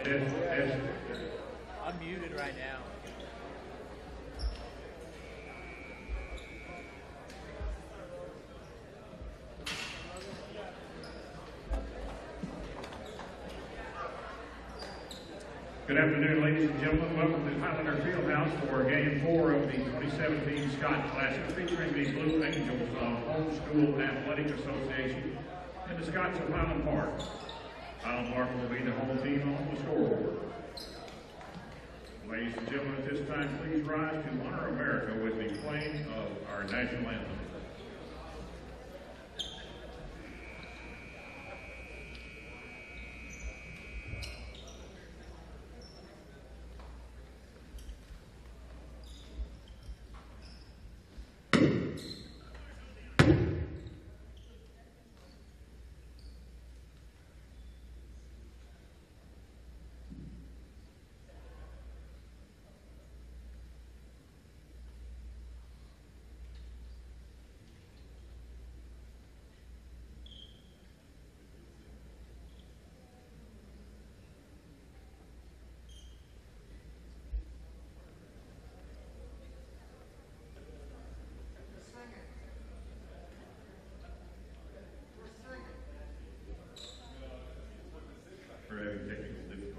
I'm muted right now. Good afternoon, ladies and gentlemen. Welcome to Highlander Fieldhouse for Game 4 of the 2017 Scot Classic, featuring the Blue Angels of Homeschool Athletic Association and the Scots of Highland Park. Highland Park will be the home team on the scoreboard. Ladies and gentlemen, at this time, please rise to honor America with the playing of our national anthem. For having technical difficulties.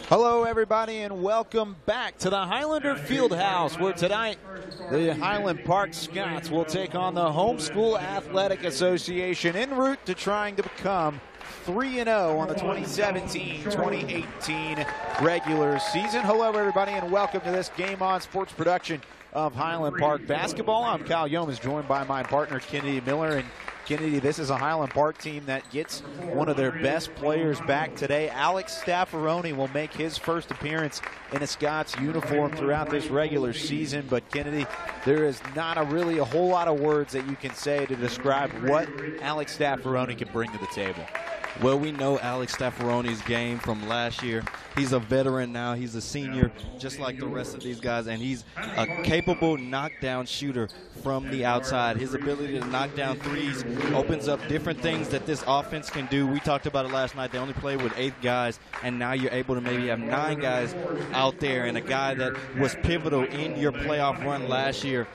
Hello, everybody, and welcome back to the Highlander Fieldhouse, where tonight the Highland Park Scots will take on the Homeschool Athletic Association en route to trying to become 3-0 on the 2017-2018 regular season. Hello, everybody, and welcome to this Game On Sports production of Highland Park Basketball. I'm Kyle Yeomans, joined by my partner, Kennedy Miller. And Kennedy, this is a Highland Park team that gets one of their best players back today. Alex Staffaroni will make his first appearance in a Scots uniform throughout this regular season. But Kennedy, there is not really a whole lot of words that you can say to describe what Alex Staffaroni can bring to the table. Well, we know Alex Staffaroni's game from last year. He's a veteran now. He's a senior, just like the rest of these guys, and he's a capable knockdown shooter from the outside. His ability to knock down threes opens up different things that this offense can do. We talked about it last night. They only played with 8 guys, and now you're able to maybe have 9 guys out there, and a guy that was pivotal in your playoff run last year,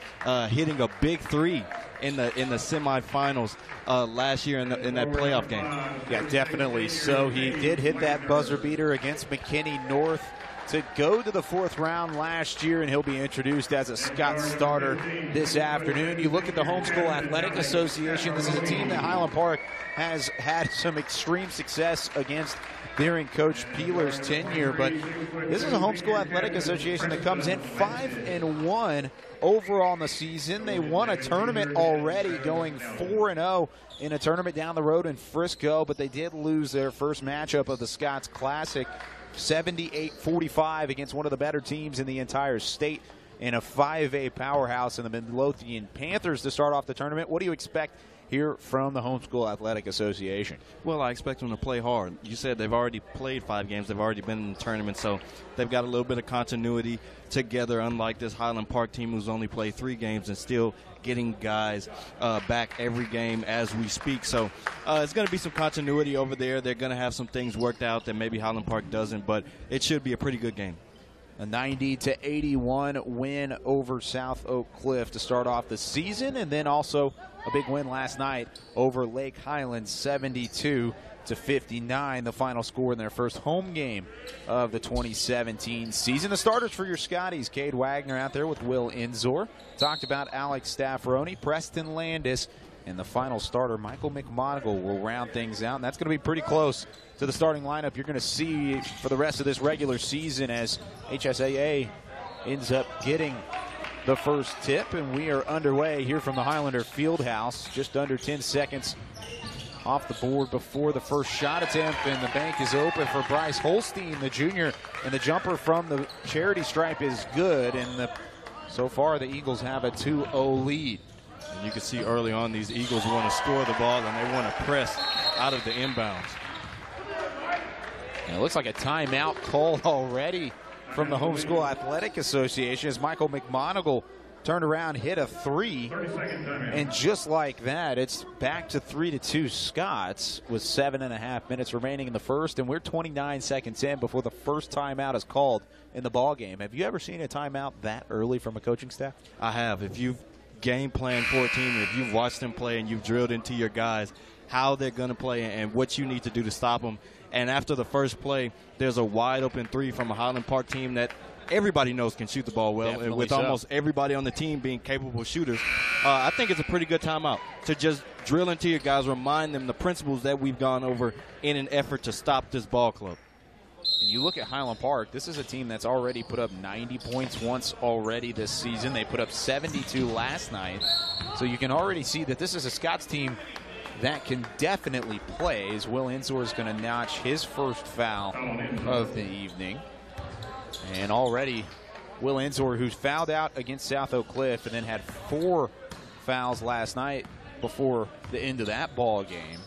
hitting a big 3 in the semifinals last year in that playoff game. Yeah, definitely. So he did hit that buzzer beater against McKinney North to go to the 4th round last year, and he'll be introduced as a Scott starter this afternoon. You look at the Homeschool Athletic Association. This is a team that Highland Park has had some extreme success against during Coach Peeler's tenure, but this is a Homeschool Athletic Association that comes in 5-1 overall in the season. They won a tournament already, going 4-0 in a tournament down the road in Frisco, but they did lose their first matchup of the Scots Classic, 78-45 against one of the better teams in the entire state. in a 5A powerhouse in the Midlothian Panthers to start off the tournament. What do you expect here from the Homeschool Athletic Association? Well, I expect them to play hard. You said they've already played 5 games. They've already been in the tournament, so they've got a little bit of continuity together, unlike this Highland Park team who's only played 3 games and still getting guys back every game as we speak. So it's going to be some continuity over there. They're going to have some things worked out that maybe Highland Park doesn't, but it should be a pretty good game. A 90-81 win over South Oak Cliff to start off the season, and then also a big win last night over Lake Highlands, 72-59, the final score in their first home game of the 2017 season. The starters for your Scotties: Cade Wagner out there with Will Enzor. Talked about Alex Staffroni, Preston Landis, and the final starter, Michael McMonigal, will round things out. And that's going to be pretty close to the starting lineup you're going to see for the rest of this regular season as HSAA ends up getting the first tip. And we are underway here from the Highlander Fieldhouse. Just under 10 seconds off the board before the first shot attempt, and the bank is open for Bryce Holstein, the junior, and the jumper from the charity stripe is good. And so far the Eagles have a 2-0 lead. And you can see early on these Eagles want to score the ball and they want to press out of the inbounds. And it looks like a timeout called already from the Homeschool Athletic Association as Michael McMonigal turned around, hit a 3, and just like that, it's back to 3-2 Scots with 7.5 minutes remaining in the first, and we're 29 seconds in before the first timeout is called in the ball game. Have you ever seen a timeout that early from a coaching staff? I have. If you've game plan for a team, if you've watched them play and you've drilled into your guys how they're going to play and what you need to do to stop them, and after the first play, there's a wide open 3 from a Highland Park team that everybody knows can shoot the ball well, Definitely and with so. almost everybody on the team being capable shooters, I think it's a pretty good timeout to just drill into your guys, remind them the principles that we've gone over in an effort to stop this ball club. And you look at Highland Park, this is a team that's already put up 90 points once already this season. They put up 72 last night. So you can already see that this is a Scots team that can definitely play, as Will Enzor is going to notch his first foul of the evening. And already Will Enzor, who's fouled out against South Oak Cliff and then had 4 fouls last night before the end of that ball game.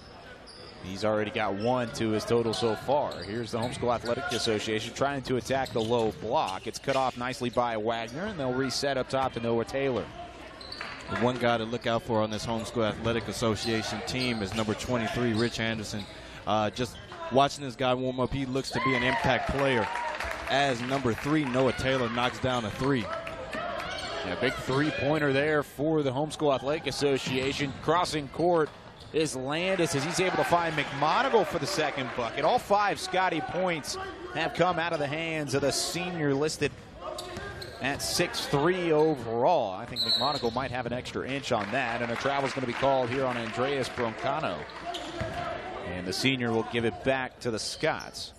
He's already got 1 to his total so far. Here's the Homeschool Athletic Association trying to attack the low block. It's cut off nicely by Wagner, and they'll reset up top to Noah Taylor. The one guy to look out for on this Homeschool Athletic Association team is number 23, Rich Anderson. Just watching this guy warm up, he looks to be an impact player. As number 3, Noah Taylor, knocks down a 3. Yeah, big 3-pointer there for the Homeschool Athletic Association. Crossing court is Landis as he's able to find McMonigal for the second bucket. All 5 Scotty points have come out of the hands of the senior listed at 6'3" overall. I think McMonigal might have an extra inch on that, and a travel's going to be called here on Andreas Broncano. And the senior will give it back to the Scots.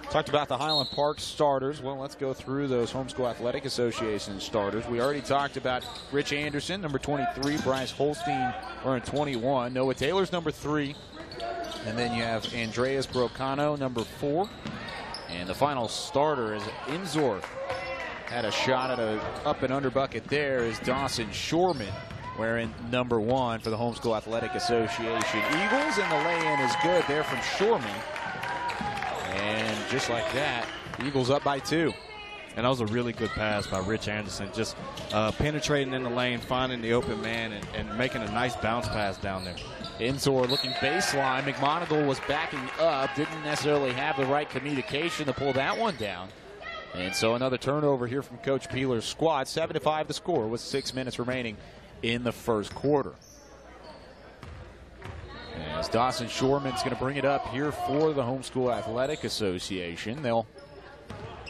Talked about the Highland Park starters. Well, let's go through those Homeschool Athletic Association starters. We already talked about Rich Anderson, number 23, Bryce Holstein wearing 21, Noah Taylor's number 3, and then you have Andreas Broncano, number 4. And the final starter is Enzor. Had a shot at a up and under bucket there is Dawson Shorman, wearing number 1 for the Homeschool Athletic Association Eagles, and the lay-in is good there from Shorman. And just like that, Eagles up by 2. And that was a really good pass by Rich Anderson, just penetrating in the lane, finding the open man, and making a nice bounce pass down there. Enzor looking baseline. McMonigal was backing up, didn't necessarily have the right communication to pull that one down. And so another turnover here from Coach Peeler's squad. 7-5 the score with 6 minutes remaining in the first quarter. As Dawson Shorman's going to bring it up here for the Homeschool Athletic Association. They'll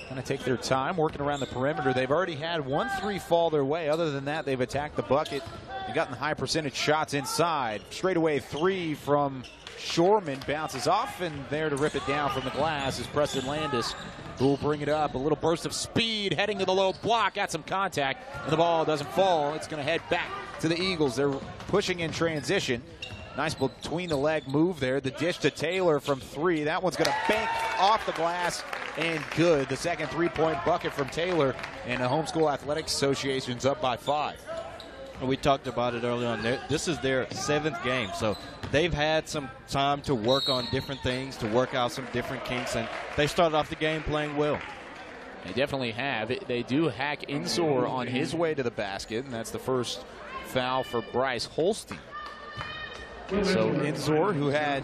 kind of take their time working around the perimeter. They've already had 1 3 fall their way. Other than that, they've attacked the bucket. They've gotten high percentage shots inside. Straightaway 3 from Shorman bounces off, and there to rip it down from the glass is Preston Landis, who will bring it up. A little burst of speed heading to the low block. Got some contact, and the ball doesn't fall. It's going to head back to the Eagles. They're pushing in transition. Nice between the leg move there. The dish to Taylor from 3. That one's going to bank off the glass and good. The second three-point bucket from Taylor, and the Homeschool Athletics Association's up by 5. We talked about it early on. This is their 7th game, so they've had some time to work on different things, to work out some different kinks, and they started off the game playing well. They definitely have. They do hack Enzor on his way to the basket, and that's the first foul for Bryce Holstein. So Enzor, who had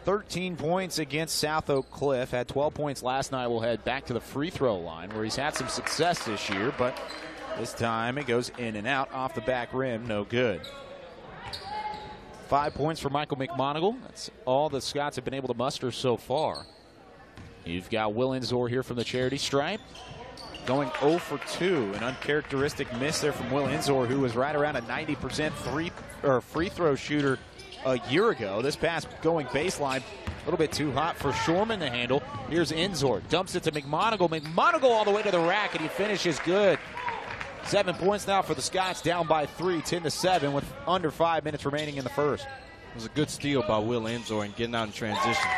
13 points against South Oak Cliff, had 12 points last night, will head back to the free throw line where he's had some success this year, but this time it goes in and out off the back rim, no good. 5 points for Michael McMonigal. That's all the Scots have been able to muster so far. You've got Will Enzor here from the charity stripe, going 0 for 2. An uncharacteristic miss there from Will Enzor, who was right around a 90% free throw shooter a year ago. This pass going baseline, a little bit too hot for Shorman to handle. Here's Enzor, dumps it to McMonigal. McMonigal all the way to the rack, and he finishes good. 7 points now for the Scots, down by 3, 10-7, with under 5 minutes remaining in the first. It was a good steal by Will Enzor and getting out in transition.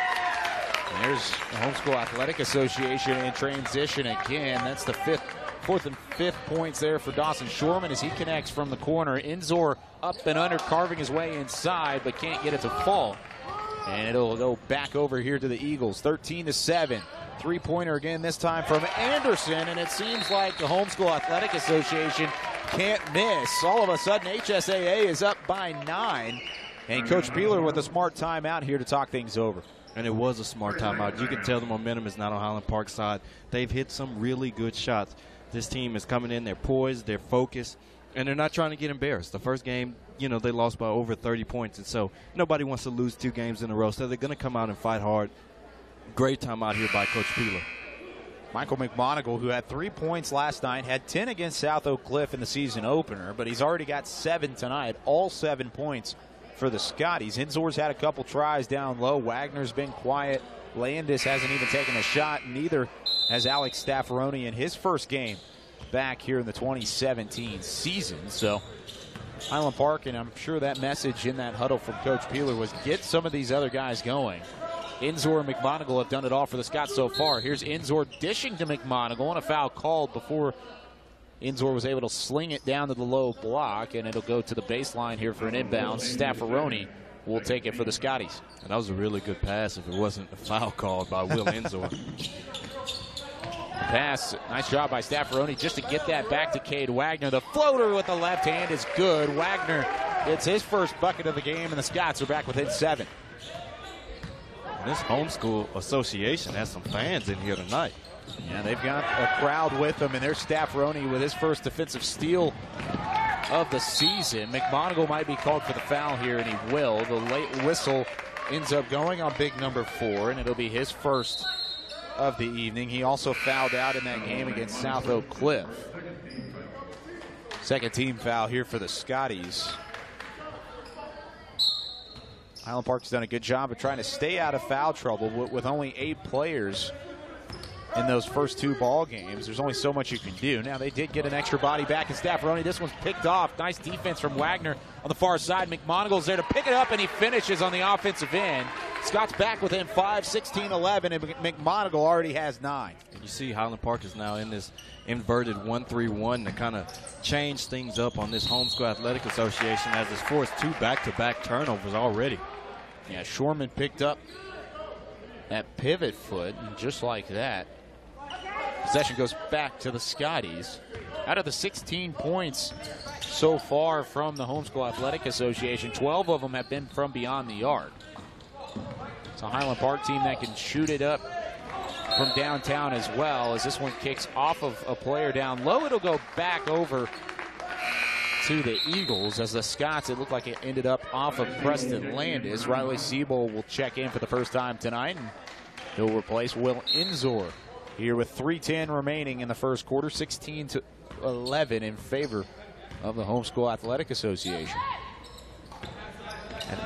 And there's the Homeschool Athletic Association in transition again. That's the 4th and 5th points there for Dawson Shorman as he connects from the corner. Enzor up and under, carving his way inside, but can't get it to fall. And it'll go back over here to the Eagles, 13-7. Three-pointer again, this time from Anderson, and it seems like the Homeschool Athletic Association can't miss. All of a sudden, HSAA is up by 9, and Coach Peeler with a smart timeout here to talk things over. And it was a smart timeout. You can tell the momentum is not on Highland Park's side. They've hit some really good shots. This team is coming in, they're poised, they're focused, and they're not trying to get embarrassed. The first game, they lost by over 30 points, and so nobody wants to lose 2 games in a row, so they're going to come out and fight hard. Great time out here by Coach Peeler. Michael McMonigal, who had 3 points last night, had 10 against South Oak Cliff in the season opener, but he's already got 7 tonight, all 7 points for the Scotties. Enzor's had a couple tries down low. Wagner's been quiet. Landis hasn't even taken a shot. Neither has Alex Staffaroni in his first game back here in the 2017 season. So Highland Park, and I'm sure that message in that huddle from Coach Peeler was get some of these other guys going. Enzor and McMonigal have done it all for the Scots so far. Here's Enzor dishing to McMonigal, and a foul called before Enzor was able to sling it down to the low block, and it'll go to the baseline here for an inbound. Staffaroni will take it for the Scotties. And that was a really good pass if it wasn't a foul called by Will Enzor. Pass, nice job by Staffaroni just to get that back to Cade Wagner. The floater with the left hand is good. Wagner gets his first bucket of the game, and the Scots are back within 7. And this Homeschool Association has some fans in here tonight. Yeah, they've got a crowd with them, and there's Staffaroni with his first defensive steal of the season. McMonigal might be called for the foul here, and he will. The late whistle ends up going on big number 4, and it'll be his first of the evening. He also fouled out in that game against South Oak Cliff. Second team foul here for the Scotties. Highland Park's done a good job of trying to stay out of foul trouble with only 8 players in those first 2 ball games. There's only so much you can do. Now, they did get an extra body back in Staffaroni. This one's picked off. Nice defense from Wagner on the far side. McMonigal's there to pick it up, and he finishes on the offensive end. Scott's back within 5, 16-11, and McMonigal already has 9. And you see Highland Park is now in this inverted 1-3-1 to kind of change things up on this Homeschool Athletic Association as it's forced 2 back-to-back turnovers already. Yeah, Shorman picked up that pivot foot, and just like that, possession goes back to the Scotties. Out of the 16 points so far from the Homeschool Athletic Association, 12 of them have been from beyond the arc. It's a Highland Park team that can shoot it up from downtown as well. As this one kicks off of a player down low, it'll go back over to the Eagles. As the Scots, it looked like it ended up off of Preston Landis. Riley Siebel will check in for the first time tonight, and he'll replace Will Enzor here with 3:10 remaining in the first quarter, 16-11 in favor of the Homeschool Athletic Association.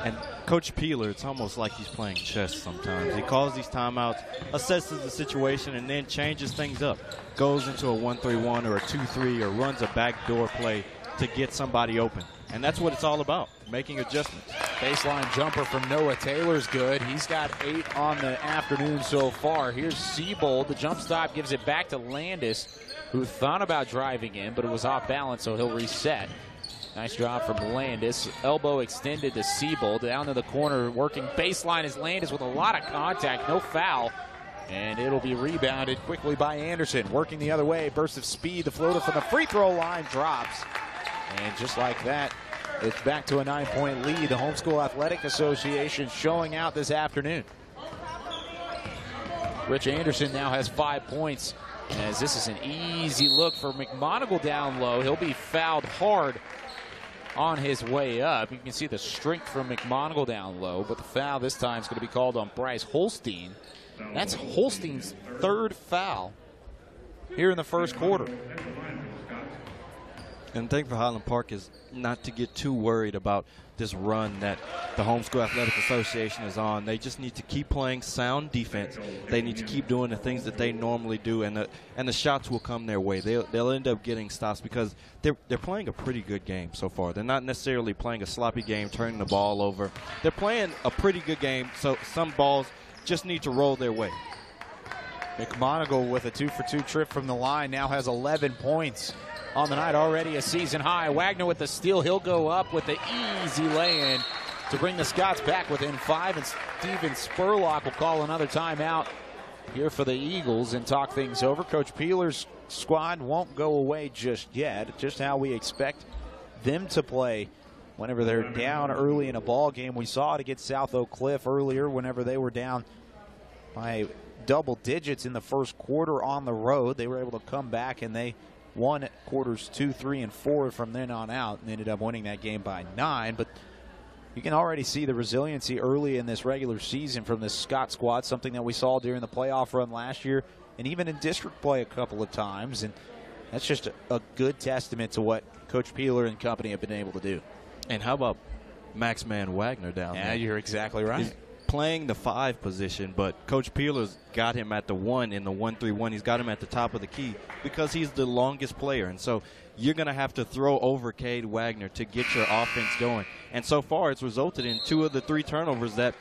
And Coach Peeler, it's almost like he's playing chess sometimes. He calls these timeouts, assesses the situation, and then changes things up. Goes into a 1-3-1 or a 2-3 or runs a backdoor play to get somebody open. And that's what it's all about, making adjustments. Baseline jumper from Noah Taylor's good. He's got 8 on the afternoon so far. Here's Siebold. The jump stop gives it back to Landis, who thought about driving in, but it was off balance, so he'll reset. Nice job from Landis. Elbow extended to Siebold. Down to the corner, working baseline is Landis with a lot of contact. No foul. And it'll be rebounded quickly by Anderson. Working the other way, burst of speed. The floater from the free throw line drops. And just like that, it's back to a 9-point lead. The Homeschool Athletic Association showing out this afternoon. Rich Anderson now has 5 points, as this is an easy look for McMonigle down low. He'll be fouled hard on his way up. You can see the strength from McMonigle down low, but the foul this time is going to be called on Bryce Holstein. That's Holstein's 3rd foul here in the first quarter. And the thing for Highland Park is not to get too worried about this run that the Homeschool Athletic Association is on. They just need to keep playing sound defense. They need to keep doing the things that they normally do, and the shots will come their way. They'll end up getting stops because they're playing a pretty good game so far. They're not necessarily playing a sloppy game, turning the ball over. They're playing a pretty good game, so some balls just need to roll their way. McMonigle with a 2-for-2 trip from the line now has 11 points on the night, already a season high. Wagner with the steal. He'll go up with the easy lay-in to bring the Scots back within 5, and Steven Spurlock will call another timeout here for the Eagles and talk things over. Coach Peeler's squad won't go away just yet, just how we expect them to play whenever they're down early in a ball game. We saw it against South Oak Cliff earlier whenever they were down by double digits in the first quarter on the road. They were able to come back, and they won quarters 2, 3, and 4 from then on out, and ended up winning that game by 9. But you can already see the resiliency early in this regular season from this Scott squad, something that we saw during the playoff run last year and even in district play a couple of times. And that's just a good testament to what Coach Peeler and company have been able to do. And how about Maxman Wagner down there? Yeah, you're exactly right. He's playing the 5 position, but Coach Peeler's got him at the 1 in the 1-3-1. He's got him at the top of the key because he's the longest player. And so you're going to have to throw over Cade Wagner to get your offense going. And so far it's resulted in 2 of the 3 turnovers that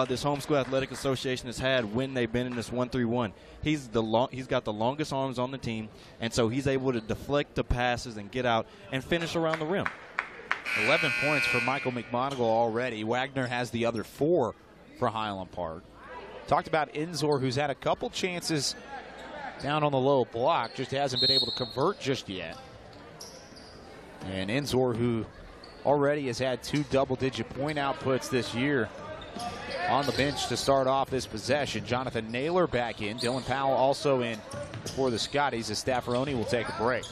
this Homeschool Athletic Association has had when they've been in this 1-3-1. He's got the longest arms on the team, and so he's able to deflect the passes and get out and finish around the rim. 11 points for Michael McMonigle already. Wagner has the other 4 for Highland Park. Talked about Enzor, who's had a couple chances down on the low block, just hasn't been able to convert just yet. And Enzor, who already has had 2 double-digit point outputs this year, on the bench to start off this possession. Jonathan Naylor back in. Dylan Powell also in for the Scotties as Staffaroni will take a break.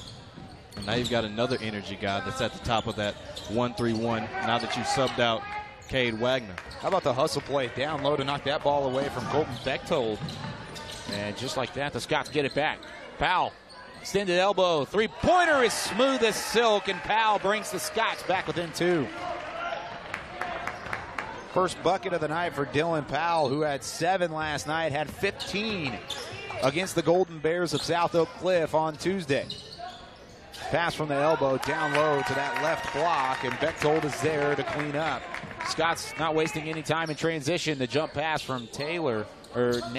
And now you've got another energy guy that's at the top of that 1-3-1 now that you've subbed out Cade Wagner. How about the hustle play down low to knock that ball away from Colton Bechtold? And just like that, the Scots get it back. Powell, extended elbow, 3-pointer is smooth as silk, and Powell brings the Scots back within 2. First bucket of the night for Dylan Powell, who had 7 last night, had 15 against the Golden Bears of South Oak Cliff on Tuesday. Pass from the elbow down low to that left block, and Bechtold is there to clean up. Scott's not wasting any time in transition. The jump pass from Naylor, finds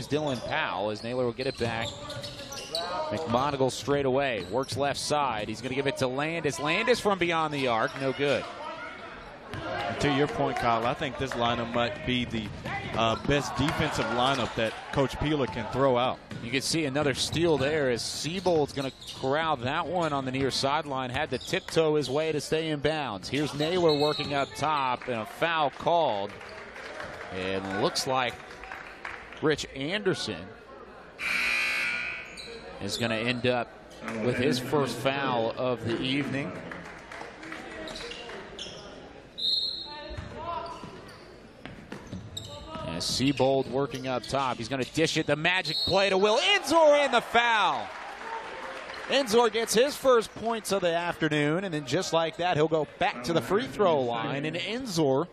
Dylan Powell as Naylor will get it back. McMonigle straight away, works left side. He's going to give it to Landis. Landis from beyond the arc, no good. And to your point, Kyle, I think this lineup might be the best defensive lineup that Coach Peeler can throw out. You can see another steal there as Siebold's going to corral that one on the near sideline. Had to tiptoe his way to stay in bounds. Here's Naylor working up top, and a foul called. And looks like Rich Anderson is going to end up with his first foul of the evening. And Siebold working up top. He's going to dish it. The magic play to Will Enzor, and the foul. Enzor gets his first points of the afternoon, and then just like that, he'll go back to the free throw line. And Enzor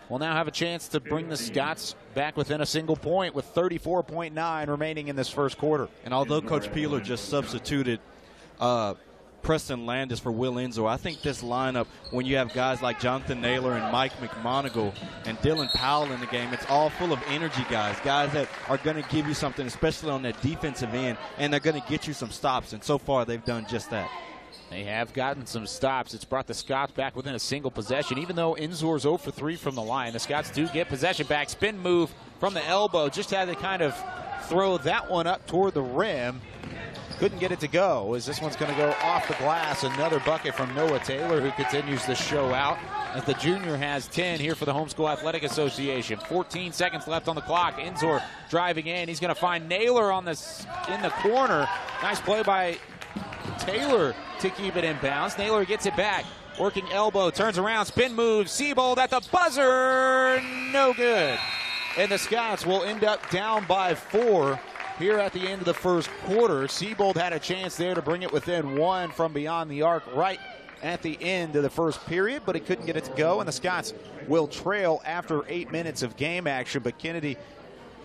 will now have a chance to bring the Scots back within a single point with 34.9 remaining in this first quarter. And although Coach Peeler just substituted Preston Landis for Will Enzor. I think this lineup, when you have guys like Jonathan Naylor and Mike McMonagle and Dylan Powell in the game, it's all full of energy guys that are going to give you something, especially on that defensive end, and they're going to get you some stops, and so far they've done just that. They have gotten some stops. It's brought the Scots back within a single possession. Even though Enzor's 0 for 3 from the line, the Scots do get possession back. Spin move from the elbow. Just had to kind of throw that one up toward the rim. Couldn't get it to go, as this one's going to go off the glass. Another bucket from Noah Taylor, who continues to show out, as the junior has 10 here for the Homeschool Athletic Association. 14 seconds left on the clock. Enzor driving in. He's going to find Naylor in the corner. Nice play by Taylor to keep it in bounds. Naylor gets it back. Working elbow, turns around, spin move. Seabold at the buzzer. No good. And the Scots will end up down by 4 here at the end of the first quarter. Seabold had a chance there to bring it within 1 from beyond the arc right at the end of the first period, but he couldn't get it to go, and the Scots will trail after 8 minutes of game action. But Kennedy,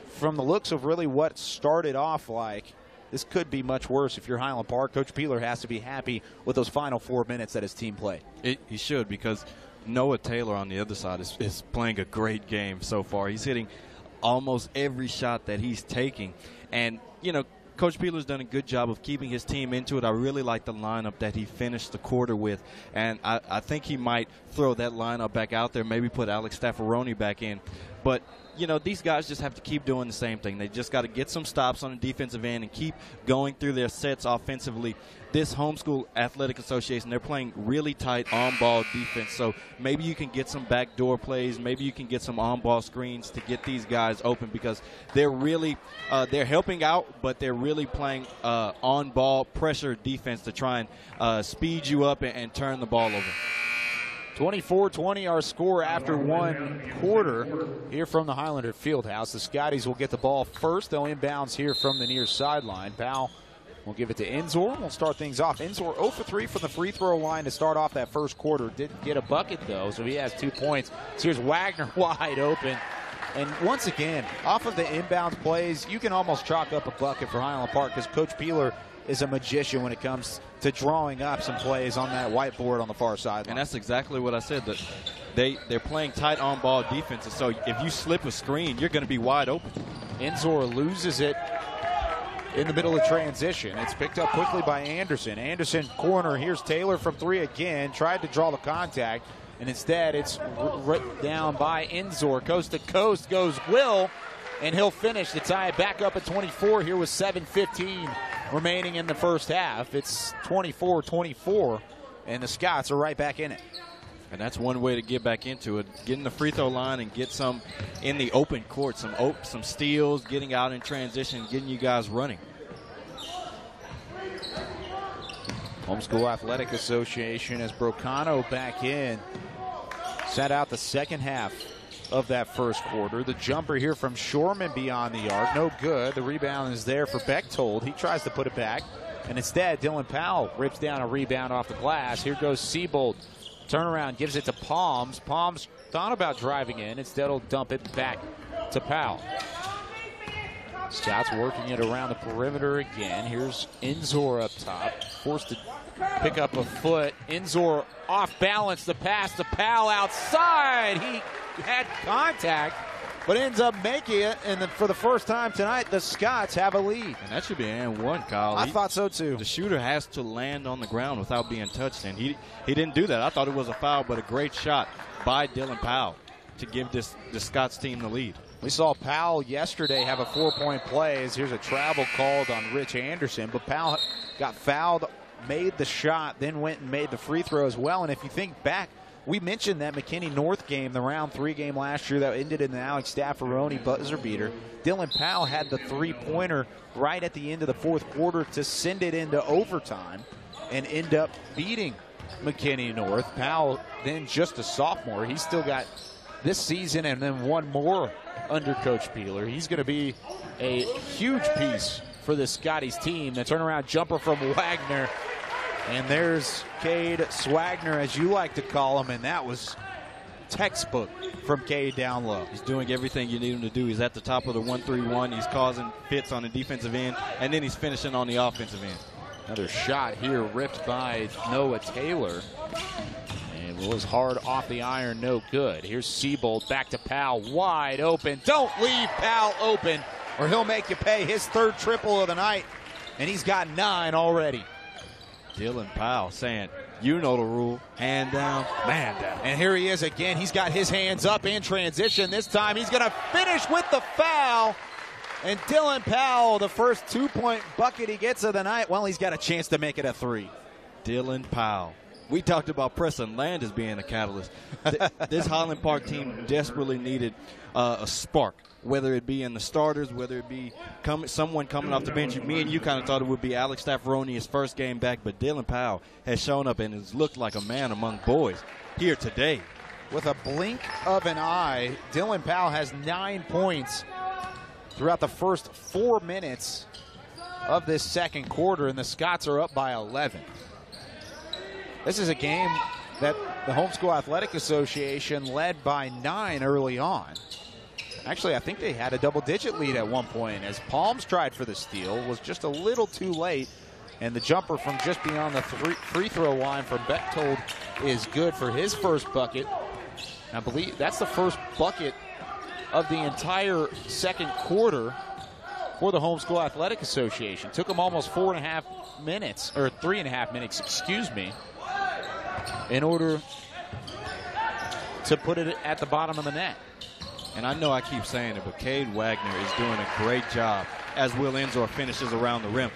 from the looks of really what started off like, this could be much worse if you're Highland Park. Coach Peeler has to be happy with those final 4 minutes that his team played. He should, because Noah Taylor on the other side is playing a great game so far. He's hitting almost every shot that he's taking. And, you know, Coach Peeler's done a good job of keeping his team into it. I really like the lineup that he finished the quarter with. And I think he might throw that lineup back out there, maybe put Alex Staffaroni back in. But, you know, these guys just have to keep doing the same thing. They just got to get some stops on the defensive end and keep going through their sets offensively. This Homeschool Athletic Association, they're playing really tight on-ball defense. So maybe you can get some backdoor plays. Maybe you can get some on-ball screens to get these guys open, because they're really they're helping out, but they're really playing on-ball pressure defense to try and speed you up and turn the ball over. 24-20 our score after 1 quarter here from the Highlander Fieldhouse. The Scotties will get the ball first. They'll inbounds here from the near sideline. Powell will give it to Enzor. We'll start things off. Enzor 0 for 3 from the free throw line to start off that first quarter. Didn't get a bucket, though, so he has 2 points. So here's Wagner wide open. And once again, off of the inbounds plays, you can almost chalk up a bucket for Highland Park, because Coach Peeler is a magician when it comes to drawing up some plays on that whiteboard on the far sideline. And that's exactly what I said, that they're playing tight on-ball defenses. So if you slip a screen, you're going to be wide open. Enzor loses it in the middle of transition. It's picked up quickly by Anderson. Anderson corner. Here's Taylor from 3 again. Tried to draw the contact, and instead it's ripped down by Enzor. Coast to coast goes Will, and he'll finish to tie it back up at 24 here with 7:15 remaining in the first half. It's 24-24, and the Scots are right back in it. And that's one way to get back into it. Get in the free throw line and get some in the open court, some steals, getting out in transition, getting you guys running. Homeschool Athletic Association has Brocano back in. Set out the second half of that first quarter. The jumper here from Shorman beyond the arc. No good. The rebound is there for Bechtold. He tries to put it back, and instead Dylan Powell rips down a rebound off the glass. Here goes Seabold. Turnaround, gives it to Palms. Palms thought about driving in. Instead, he'll dump it back to Powell. Scots working it around the perimeter again. Here's Enzor up top. Forced to pick up a foot. Enzor off balance. The pass to Powell outside. He had contact, but ends up making it. And then for the first time tonight, the Scots have a lead. And that should be an and one, Kyle. I thought so too. The shooter has to land on the ground without being touched, and he didn't do that. I thought it was a foul, but a great shot by Dylan Powell to give the Scots team the lead. We saw Powell yesterday have a 4-point play. Here's a travel called on Rich Anderson, but Powell got fouled, made the shot, then went and made the free throw as well. And if you think back, we mentioned that McKinney North game, the round 3 game last year that ended in the Alex Staffaroni buzzer beater. Dylan Powell had the 3-pointer right at the end of the fourth quarter to send it into overtime and end up beating McKinney North. Powell, then just a sophomore, he's still got this season and then one more under Coach Peeler. He's going to be a huge piece for this Scotties team. The turnaround jumper from Wagner. And there's Cade Swagner, as you like to call him, and that was textbook from Cade down low. He's doing everything you need him to do. He's at the top of the 1-3-1. He's causing fits on the defensive end, and then he's finishing on the offensive end. Another shot here ripped by Noah Taylor. And it was hard off the iron, no good. Here's Siebold back to Powell, wide open. Don't leave Powell open or he'll make you pay. His third triple of the night, and he's got 9 already. Dylan Powell saying, you know the rule, hand down, man down. And here he is again. He's got his hands up in transition. This time he's going to finish with the foul. And Dylan Powell, the first 2-point bucket he gets of the night, well, he's got a chance to make it a 3. Dylan Powell. We talked about Preston Landis being a catalyst. This Highland Park team desperately needed a spark, whether it be in the starters, whether it be someone coming off the bench. Me and you kind of thought it would be Alex Staffaroni, his first game back, but Dylan Powell has shown up and has looked like a man among boys here today. With a blink of an eye, Dylan Powell has 9 points throughout the first 4 minutes of this second quarter, and the Scots are up by 11. This is a game that the Homeschool Athletic Association led by 9 early on. Actually, I think they had a double-digit lead at one point as Palms tried for the steal, was just a little too late, and the jumper from just beyond the free throw line from Bechtold is good for his first bucket. I believe that's the first bucket of the entire second quarter for the Homeschool Athletic Association. Took them almost 4.5 minutes, or 3.5 minutes, excuse me, in order to put it at the bottom of the net. And I know I keep saying it, but Cade Wagner is doing a great job as Will Enzor finishes around the rim.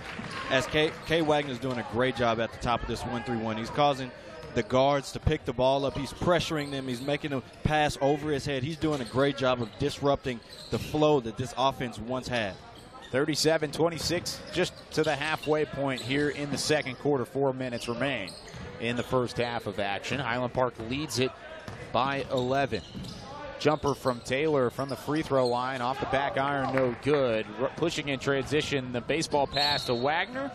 As Cade Wagner is doing a great job at the top of this 1-3-1. He's causing the guards to pick the ball up. He's pressuring them. He's making them pass over his head. He's doing a great job of disrupting the flow that this offense once had. 37-26, just to the halfway point here in the second quarter. 4 minutes remain in the first half of action. Highland Park leads it by 11. Jumper from Taylor from the free throw line, off the back iron, no good. Pushing in transition, the baseball pass to Wagner.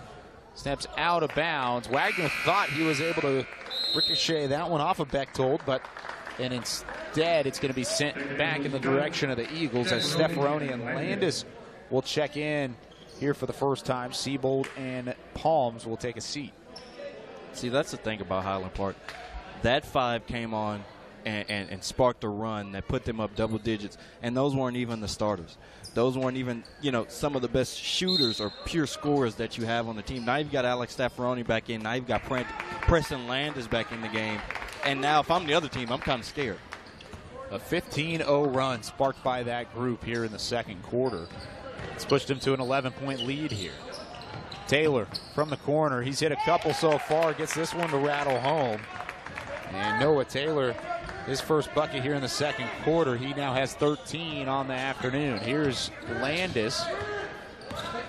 Steps out of bounds. Wagner thought he was able to ricochet that one off of Bechtold, and instead it's going to be sent back in the direction of the Eagles as Staffaroni and Landis will check in here for the first time. Siebold and Palms will take a seat. See, that's the thing about Highland Park. That 5 came on and sparked a run that put them up double digits, and those weren't even the starters. Those weren't even, some of the best shooters or pure scorers that you have on the team. Now you've got Alex Staffaroni back in. Now you've got Preston Landis back in the game. And now if I'm the other team, I'm kind of scared. A 15-0 run sparked by that group here in the second quarter. It's pushed him to an 11-point lead here. Taylor from the corner. He's hit a couple so far. Gets this one to rattle home. And Noah Taylor, his first bucket here in the second quarter. He now has 13 on the afternoon. Here's Landis.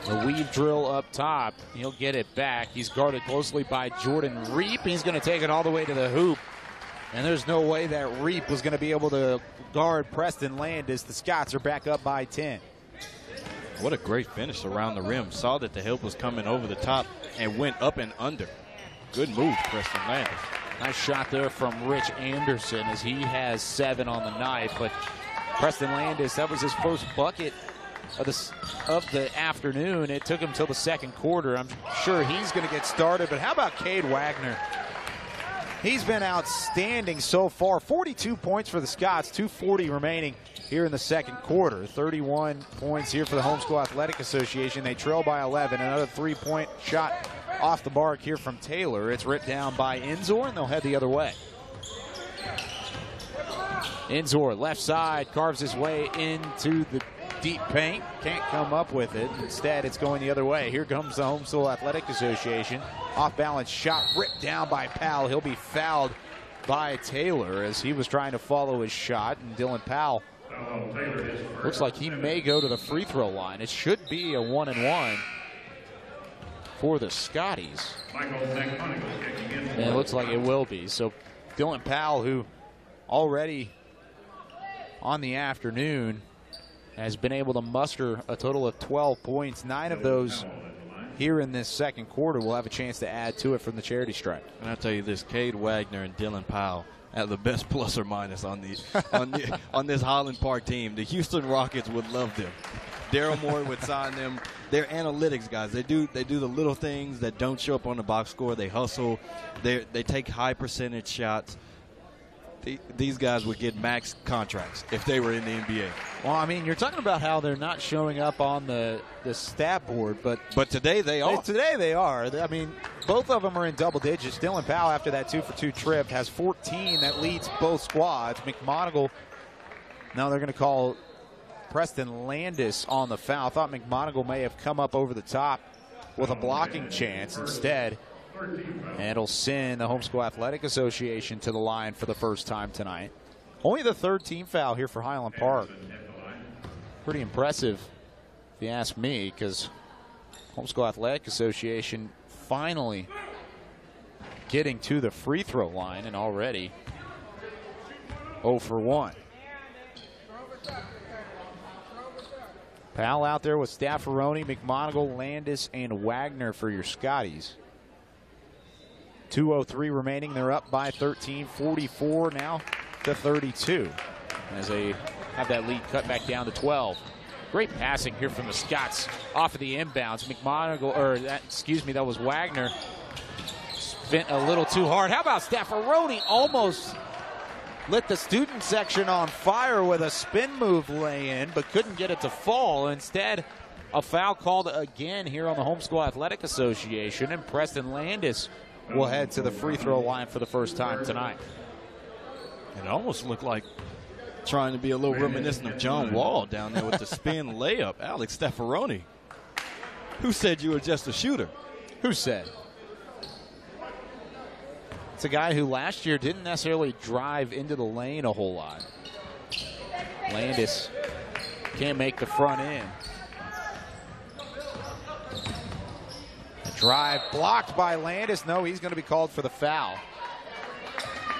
The weave drill up top. He'll get it back. He's guarded closely by Jordan Reap. He's going to take it all the way to the hoop. And there's no way that Reap was going to be able to guard Preston Landis. The Scots are back up by 10. What a great finish around the rim. Saw that the help was coming over the top and went up and under. Good move, Preston Landis. Nice shot there from Rich Anderson as he has 7 on the night. But Preston Landis, that was his first bucket of the afternoon. It took him till the second quarter. I'm sure he's going to get started. But how about Cade Wagner? He's been outstanding so far. 42 points for the Scots, 2:40 remaining here in the second quarter. 31 points here for the Homeschool Athletic Association. They trail by 11. Another 3-point shot off the mark here from Taylor. It's ripped down by Enzor, and they'll head the other way. Enzor, left side, carves his way into the deep paint. Can't come up with it. Instead, it's going the other way. Here comes the Homeschool Athletic Association. Off-balance shot ripped down by Powell. He'll be fouled by Taylor as he was trying to follow his shot. And Dylan Powell looks like he may go to the free throw line. It should be a 1-and-1 for the Scotties. And it looks like it will be. So Dylan Powell, who already on the afternoon has been able to muster a total of 12 points. 9 of those here in this second quarter. Will have a chance to add to it from the charity stripe. And I'll tell you this, Cade Wagner and Dylan Powell have the best plus or minus on this Highland Park team. The Houston Rockets would love them. Daryl Moore would sign them. They're analytics guys. They do the little things that don't show up on the box score. They hustle. They take high percentage shots. These guys would get max contracts if they were in the NBA. Well, I mean, you're talking about how they're not showing up on the stat board, but today they are. Today they are. I mean, both of them are in double digits. Dylan Powell, after that 2-for-2 trip, has 14. That leads both squads. McMonigle, now they're going to call Preston Landis on the foul. I thought McMonigle may have come up over the top with a blocking chance instead. And it'll send the Homeschool Athletic Association to the line for the first time tonight. Only the third team foul here for Highland Park. Pretty impressive, if you ask me, because Homeschool Athletic Association finally getting to the free throw line and already 0 for 1. Powell out there with Staffaroni, McMonigle, Landis, and Wagner for your Scotties. 2:03 remaining. They're up by 13, 44 now to 32 as they have that lead cut back down to 12. Great passing here from the Scots off of the inbounds. That was Wagner. Spent a little too hard. How about Staffaroni? Almost lit the student section on fire with a spin move lay-in, but couldn't get it to fall. Instead, a foul called again here on the Homeschool Athletic Association, and Preston Landis will head to the free throw line for the first time tonight. It almost looked like trying to be a little reminiscent of John Wall down there with the spin layup. Alex Staffaroni. Who said you were just a shooter? Who said? It's a guy who last year didn't necessarily drive into the lane a whole lot. Landis can't make the front end. Drive blocked by Landis. No, he's going to be called for the foul.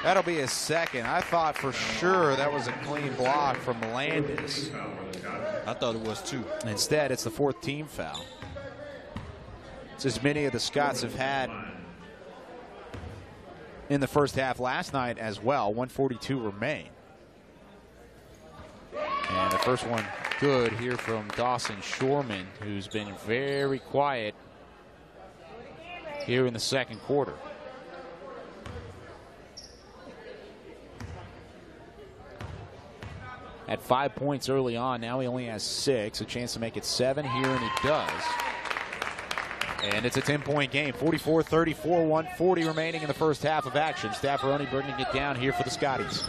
That'll be his second. I thought for sure that was a clean block from Landis. I thought it was too. Instead, it's the fourth team foul. It's as many of the Scots have had in the first half last night as well. 142 remain. And the first one good here from Dawson Shorman, who's been very quiet here in the second quarter. At 5 points early on, now he only has 6. A chance to make it 7 here, and he does. And it's a 10-point game. 44-34, 140 remaining in the first half of action. Staffaroni bringing it down here for the Scotties.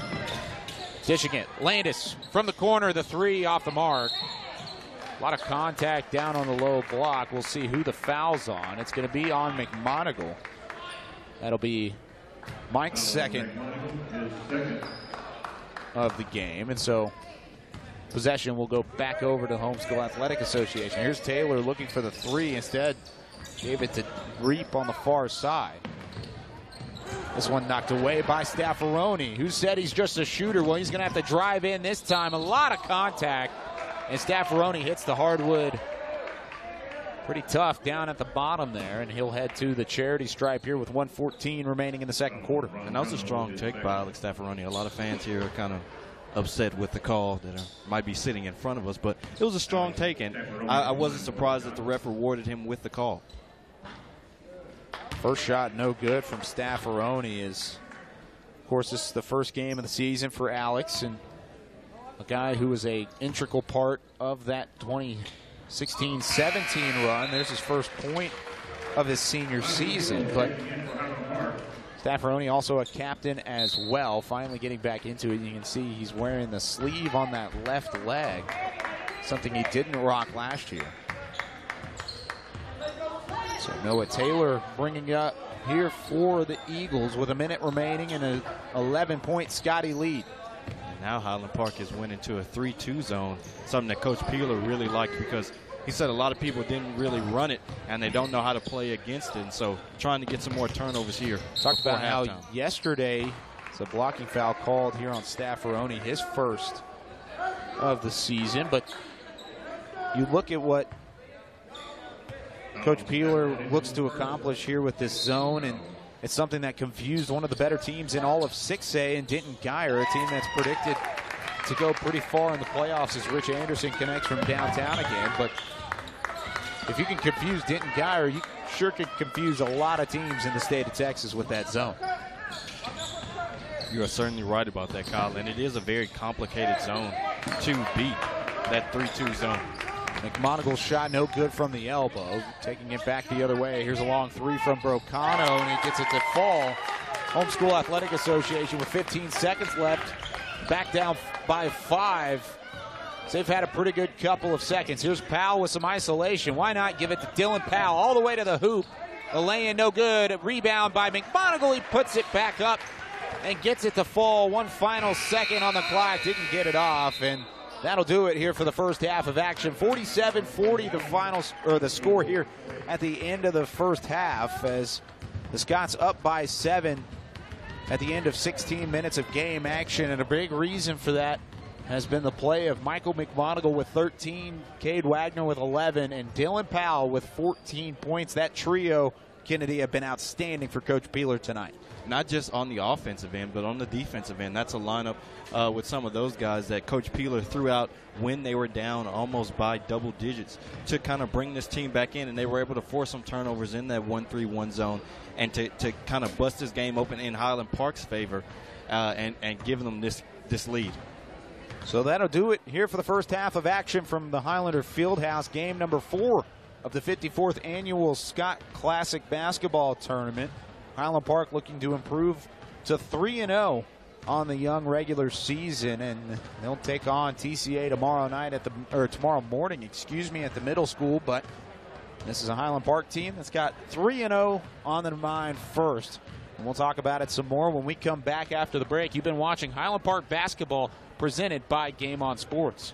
Dishing it. Landis from the corner, the three off the mark. A lot of contact down on the low block. We'll see who the foul's on. It's going to be on McMonigle. That'll be Mike's second of the game. And so possession will go back over to Homeschool Athletic Association. Here's Taylor looking for the three. Instead, gave it to Reap on the far side. This one knocked away by Staffaroni. Who said he's just a shooter? Well, he's going to have to drive in this time. A lot of contact. And Staffaroni hits the hardwood pretty tough down at the bottom there, and he'll head to the charity stripe here with 1:14 remaining in the second quarter. And that was a strong take by Alex Staffaroni. A lot of fans here are kind of upset with the call that might be sitting in front of us, but it was a strong take, and I wasn't surprised that the ref rewarded him with the call. First shot no good from Staffaroni. Of course, this is the first game of the season for Alex, and a guy who was an integral part of that 2016-17 run. There's his first point of his senior season. But Staffaroni also a captain as well, finally getting back into it. You can see he's wearing the sleeve on that left leg, something he didn't rock last year. So Noah Taylor bringing up here for the Eagles with a minute remaining and an 11-point Scotty lead. Now Highland Park is winning to a 3-2 zone, something that Coach Peeler really liked because he said a lot of people didn't really run it and they don't know how to play against it. And so trying to get some more turnovers here. Talked about how yesterday it's a blocking foul called here on Staffaroni, his first of the season. But you look at what Coach Peeler looks to accomplish here with this zone, and it's something that confused one of the better teams in all of 6A in Denton Geyer, a team that's predicted to go pretty far in the playoffs as Rich Anderson connects from downtown again. But if you can confuse Denton Geyer, you sure can confuse a lot of teams in the state of Texas with that zone. You are certainly right about that, Kyle, and it is a very complicated zone to beat, that 3-2 zone. McMonagle's shot no good from the elbow. Taking it back the other way. Here's a long three from Brocano, and he gets it to fall. Homeschool Athletic Association with 15 seconds left. Back down by 5. So they've had a pretty good couple of seconds. Here's Powell with some isolation. Why not give it to Dylan Powell all the way to the hoop. The lay-in no good. A rebound by McMonagle. He puts it back up and gets it to fall. One final second on the clock. Didn't get it off, and that'll do it here for the first half of action. 47-40 the final, or the score here at the end of the first half, as the Scots up by 7 at the end of 16 minutes of game action. And a big reason for that has been the play of Michael McMonagle with 13, Cade Wagner with 11, and Dylan Powell with 14 points. That trio, Kennedy, have been outstanding for Coach Peeler tonight. Not just on the offensive end, but on the defensive end. That's a lineup with some of those guys that Coach Peeler threw out when they were down almost by double digits to kind of bring this team back in, and they were able to force some turnovers in that 1-3-1 zone and to kind of bust this game open in Highland Park's favor and give them this lead. So that'll do it here for the first half of action from the Highlander Fieldhouse, game number 4 of the 54th annual Scott Classic Basketball Tournament. Highland Park looking to improve to 3-0 on the young regular season, and they'll take on TCA tomorrow morning, at the middle school. But this is a Highland Park team that's got 3-0 on their mind first. And we'll talk about it some more when we come back after the break. You've been watching Highland Park basketball presented by Game On Sports.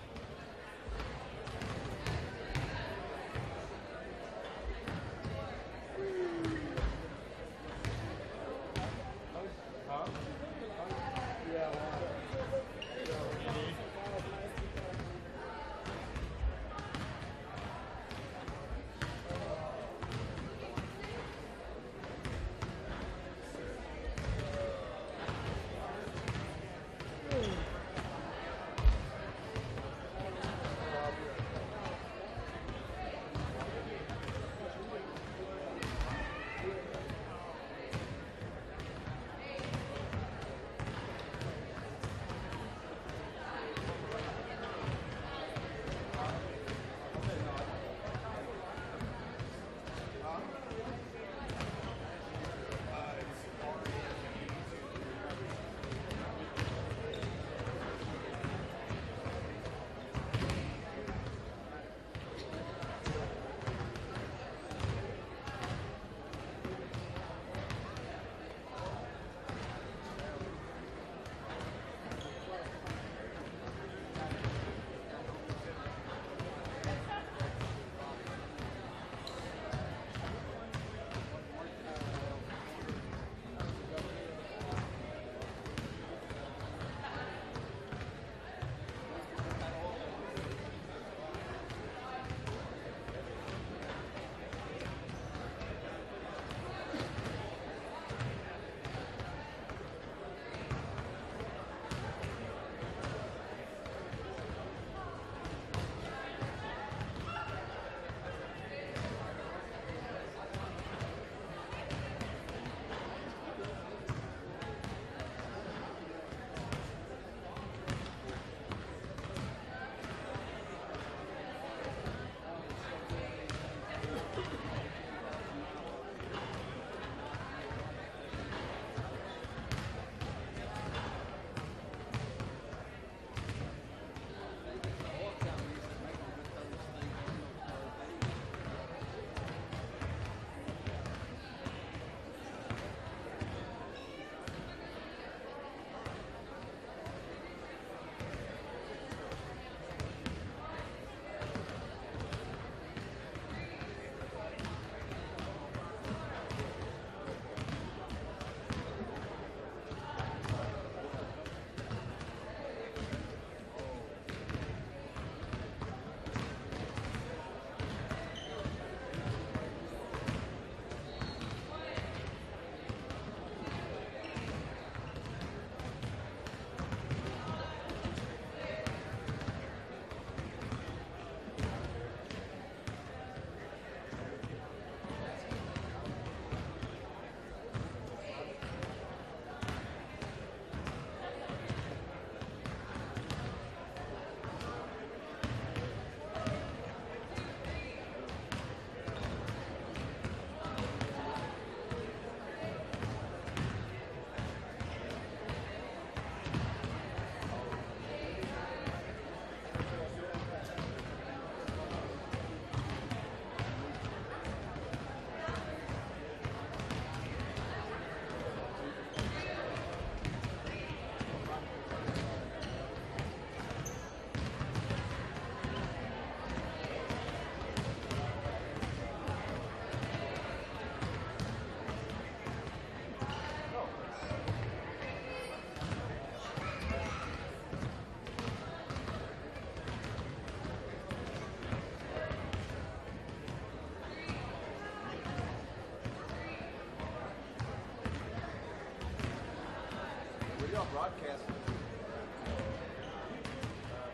y'all broadcasting?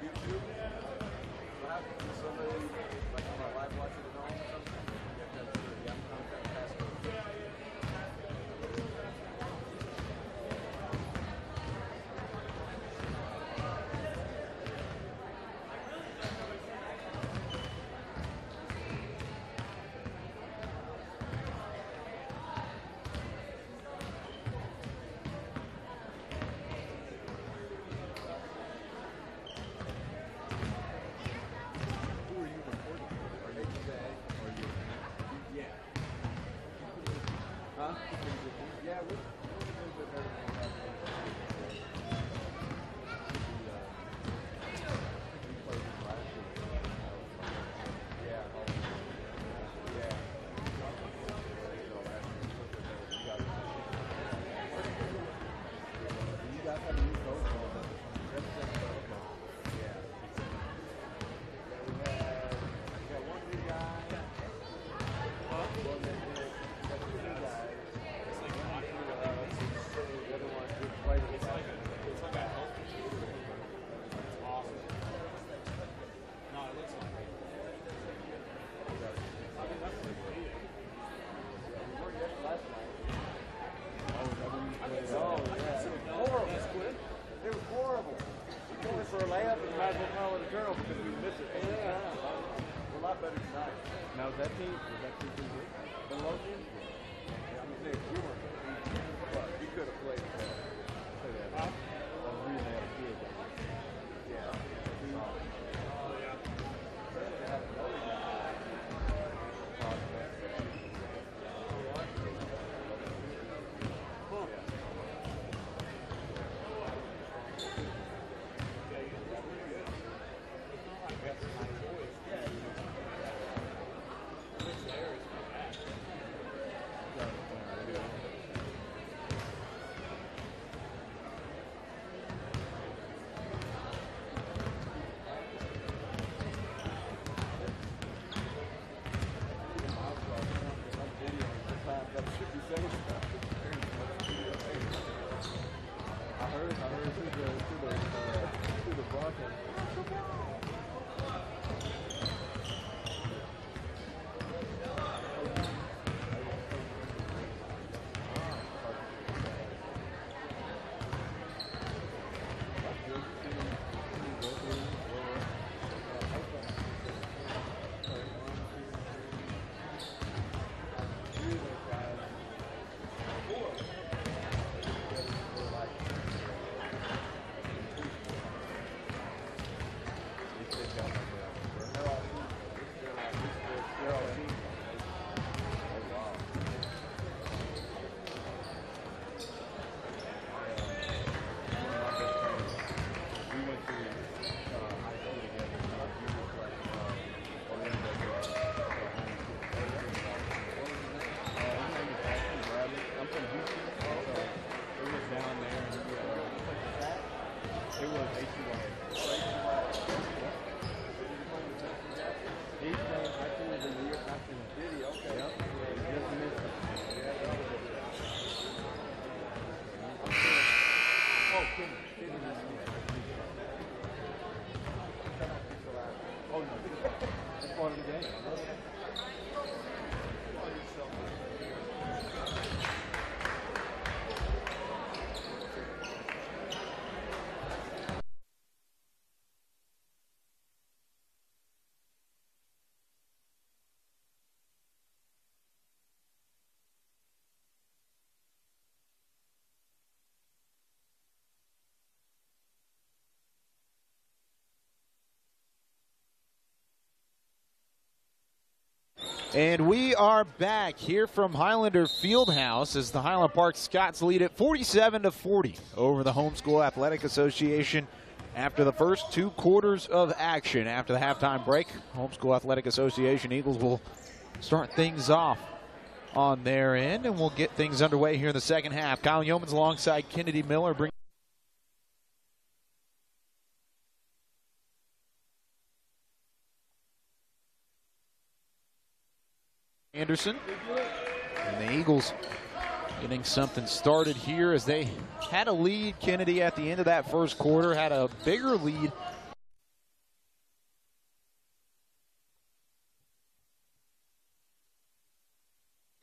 YouTube? What happened? Did somebody, like, on my live watch it at home or something? You have to have the passcode. Who are you recording? Or HSAA? Or you? Yeah. Huh? Yeah, we're with everything. We played this last year. Yeah. Yeah. You guys have a new coach? Yeah. We got one new guy. Well, then we got two new guys. The other one just played with us. It's like a health food. It's awesome. No, it looks like it. I mean, that's what we did. We weren't yet last night. I mean, Oh, yeah. so Horrible. that's quick. It was horrible. We going for a layup and might as well call it a girl because we missed it. Yeah. We're a lot better tonight. Now, was that team good? The low team? Yeah, I mean, Nick, you weren't good. But you could have played well. Say that. I was reading that a kid. Yeah. Oh, yeah. They have another guy. I heard through the broadcast. And we are back here from Highlander Fieldhouse as the Highland Park Scots lead at 47-40 over the Homeschool Athletic Association after the first 2 quarters of action. After the halftime break, Homeschool Athletic Association Eagles will start things off on their end, and we'll get things underway here in the second half. Kyle Yeomans alongside Kennedy Miller bring Anderson, and the Eagles getting something started here as they had a lead. Kennedy at the end of that first quarter had a bigger lead.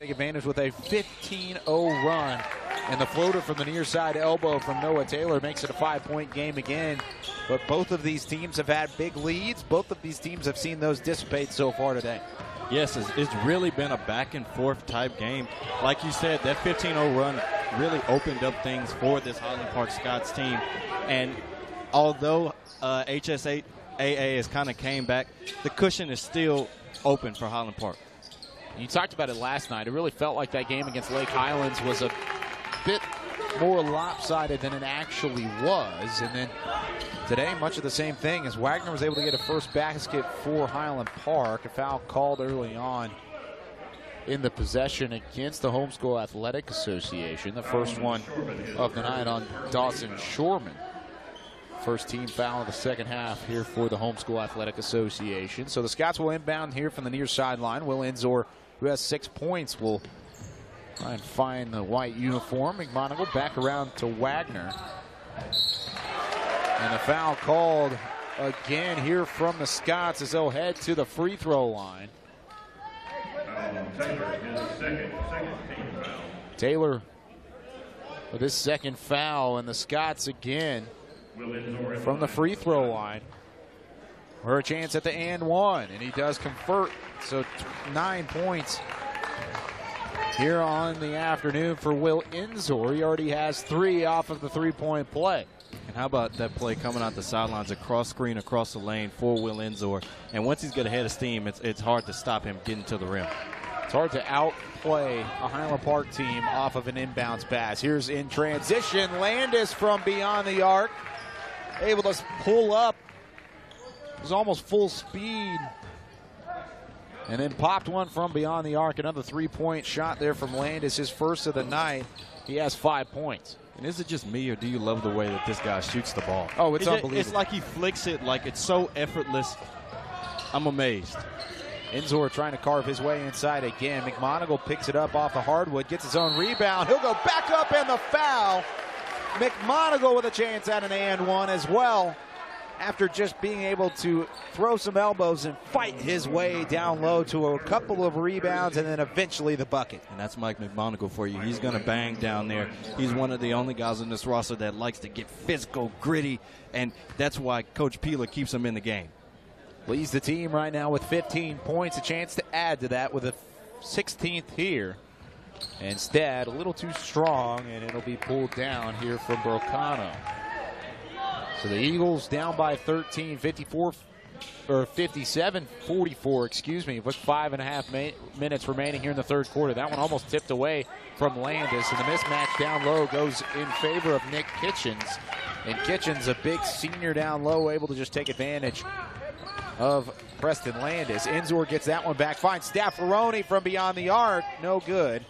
Take advantage with a 15-0 run, and the floater from the near side elbow from Noah Taylor makes it a 5-point game again. But both of these teams have had big leads. Both of these teams have seen those dissipate so far today. Yes, it's really been a back-and-forth type game. Like you said, that 15-0 run really opened up things for this Highland Park Scots team. And although HSAA has kind of came back, the cushion is still open for Highland Park. You talked about it last night. It really felt like that game against Lake Highlands was a bit more lopsided than it actually was. And then today, much of the same thing, as Wagner was able to get a first basket for Highland Park. A foul called early on in the possession against the Homeschool Athletic Association. The first one of the night on Dawson Shorman. First team foul of the second half here for the Homeschool Athletic Association. So the Scots will inbound here from the near sideline. Will Enzor, who has 6 points, will try and find the white uniform. McMonagle back around to Wagner. And a foul called again here from the Scots as they'll head to the free throw line. Taylor with his second foul, and the Scots again from the free throw line. For a chance at the and one, and he does convert. So 9 points here on the afternoon for Will Enzor. He already has 3 off of the three-point play. And how about that play coming out the sidelines, a cross screen across the lane for Will Enzor. And once he's got a head of steam, it's hard to stop him getting to the rim. It's hard to outplay a Highland Park team off of an inbounds pass. Here's in transition, Landis from beyond the arc, able to pull up. It was almost full speed. And then popped one from beyond the arc. Another three-point shot there from Landis, his first of the night. He has 5 points. And is it just me, or do you love the way that this guy shoots the ball? Oh, it's unbelievable. It's like he flicks it like it's so effortless. I'm amazed. Enzor trying to carve his way inside again. McMonagle picks it up off the hardwood, gets his own rebound. He'll go back up, and the foul. McMonagle with a chance at an and one as well, after just being able to throw some elbows and fight his way down low to a couple of rebounds and then eventually the bucket. And that's Mike McMonagle for you. He's going to bang down there. He's one of the only guys in this roster that likes to get physical, gritty, and that's why Coach Peeler keeps him in the game. Leads the team right now with 15 points. A chance to add to that with a 16th here. Instead, a little too strong, and it'll be pulled down here from Brocano. So the Eagles down by 13, 57-44, excuse me, with 5.5 minutes remaining here in the third quarter. That one almost tipped away from Landis, and the mismatch down low goes in favor of Nick Kitchens. And Kitchens, a big senior down low, able to just take advantage of Preston Landis. Enzor gets that one back, finds Staffaroni from beyond the arc, no good.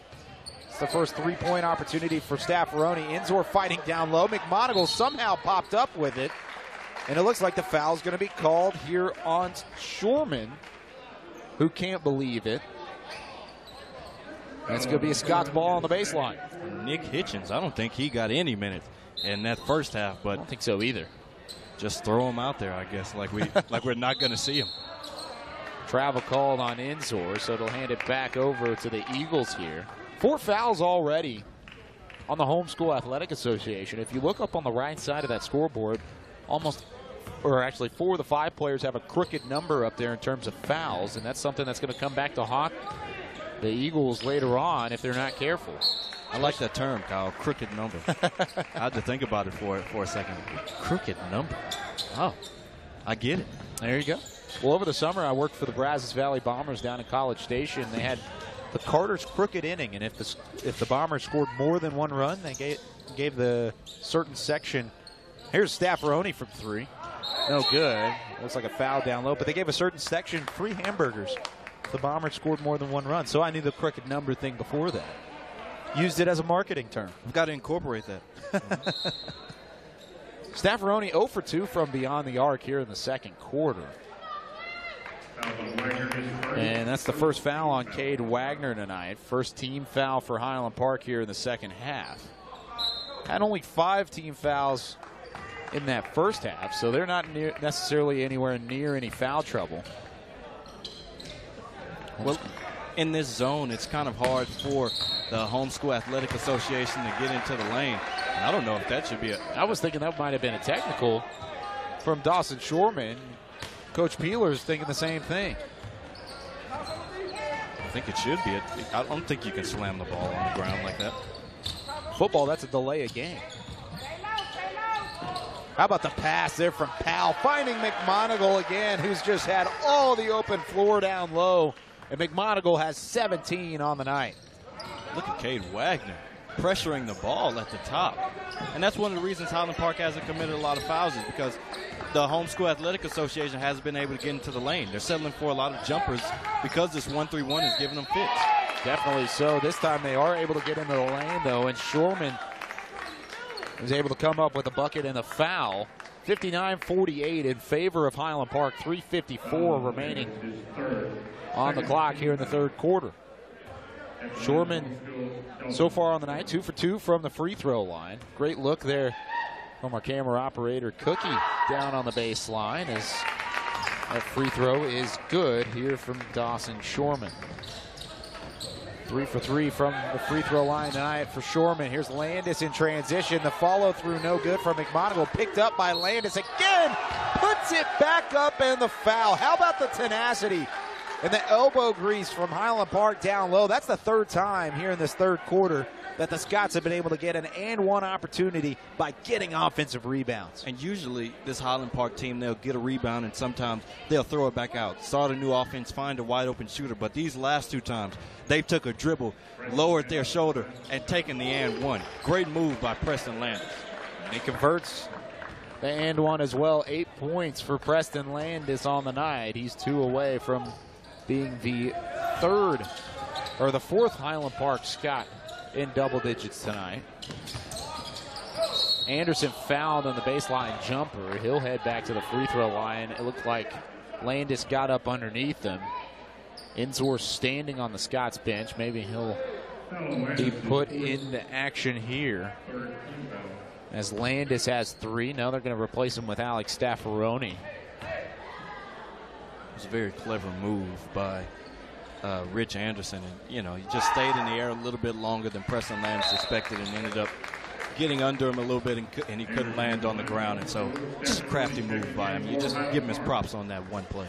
It's the first three-point opportunity for Staffaroni. Enzor fighting down low. McMonagle somehow popped up with it. And it looks like the foul is going to be called here on Shorman, who can't believe it. That's going to be a Scott's ball on the baseline. Nick Hitchens, I don't think he got any minutes in that first half, but I don't think so either. Just throw him out there, I guess, like we're not going to see him. Travel called on Enzor, so it'll hand it back over to the Eagles here. 4 fouls already on the Homeschool Athletic Association. If you look up on the right side of that scoreboard, actually 4 of the 5 players have a crooked number up there in terms of fouls, and that's something that's going to come back to haunt the Eagles later on if they're not careful. I like that term, Kyle, crooked number. I had to think about it for a second. Crooked number. Oh, I get it. There you go. Well, over the summer, I worked for the Brazos Valley Bombers down in College Station. They had the Carter's crooked inning, and if the Bombers scored more than 1 run, they gave the certain section. Here's Staffaroni from 3. No good. Looks like a foul down low, but they gave a certain section free hamburgers if the Bombers scored more than 1 run. So I knew the crooked number thing before that. Used it as a marketing term. We've got to incorporate that. Staffaroni 0 for 2 from beyond the arc here in the second quarter. And that's the first foul on Cade Wagner tonight. First team foul for Highland Park here in the second half. Had only 5 team fouls in that first half, so they're not necessarily anywhere near any foul trouble. Well, in this zone, it's kind of hard for the Homeschool Athletic Association to get into the lane. And I don't know if that should be I was thinking that might have been a technical from Dawson Shorman. Coach Peeler's thinking the same thing. I think it should be. I don't think you can slam the ball on the ground like that. Football, that's a delay of game. How about the pass there from Powell, finding McMonigle again, who's just had all the open floor down low. And McMonigle has 17 on the night. Look at Cade Wagner pressuring the ball at the top. And that's one of the reasons Highland Park hasn't committed a lot of fouls, is because the Homeschool Athletic Association hasn't been able to get into the lane. They're settling for a lot of jumpers because this 1-3-1 is giving them fits. Definitely so. This time they are able to get into the lane, though, and Shorman was able to come up with a bucket and a foul. 59-48 in favor of Highland Park. 3:54 remaining on the clock here in the third quarter. Shorman, so far on the night, 2 for 2 from the free throw line. Great look there from our camera operator, Cookie, down on the baseline, as that free throw is good here from Dawson Shorman. 3 for 3 from the free throw line tonight for Shorman. Here's Landis in transition. The follow through no good from McMonigle. Picked up by Landis again. Puts it back up, and the foul. How about the tenacity and the elbow grease from Highland Park down low? That's the third time here in this third quarter that the Scots have been able to get an and one opportunity by getting offensive rebounds. And usually this Highland Park team, they'll get a rebound and sometimes they'll throw it back out. Start a new offense, find a wide open shooter. But these last 2 times, they took a dribble, lowered their shoulder, and taken the and one. Great move by Preston Landis. He converts the and one as well. 8 points for Preston Landis on the night. He's 2 away from being the fourth Highland Park Scot in double digits tonight. Anderson fouled on the baseline jumper. He'll head back to the free throw line. It looked like Landis got up underneath him. Inzor standing on the Scots bench. Maybe he'll be put into action here, as Landis has 3. Now they're going to replace him with Alex Staffaroni. It was a very clever move by Rich Anderson. And, you know, he just stayed in the air a little bit longer than Preston Landis expected and ended up getting under him a little bit, and he couldn't land on the ground. And so just a crafty move by him. You just give him his props on that one play.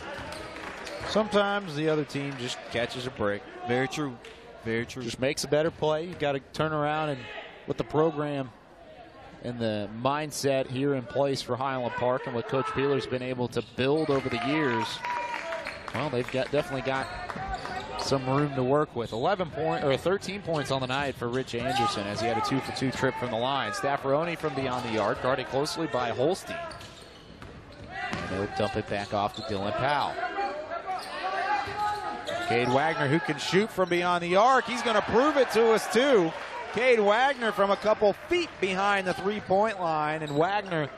Sometimes the other team just catches a break. Very true. Very true. Just makes a better play. You got to turn around, and with the program and the mindset here in place for Highland Park and what Coach Peeler's been able to build over the years, well, they've definitely got some room to work with. 13 points on the night for Rich Anderson, as he had a 2 for 2 trip from the line. Staffaroni from beyond the arc, guarded closely by Holstein. And they'll dump it back off to Dylan Powell. Cade Wagner, who can shoot from beyond the arc. He's going to prove it to us, too. Cade Wagner from a couple feet behind the three-point line, and Wagner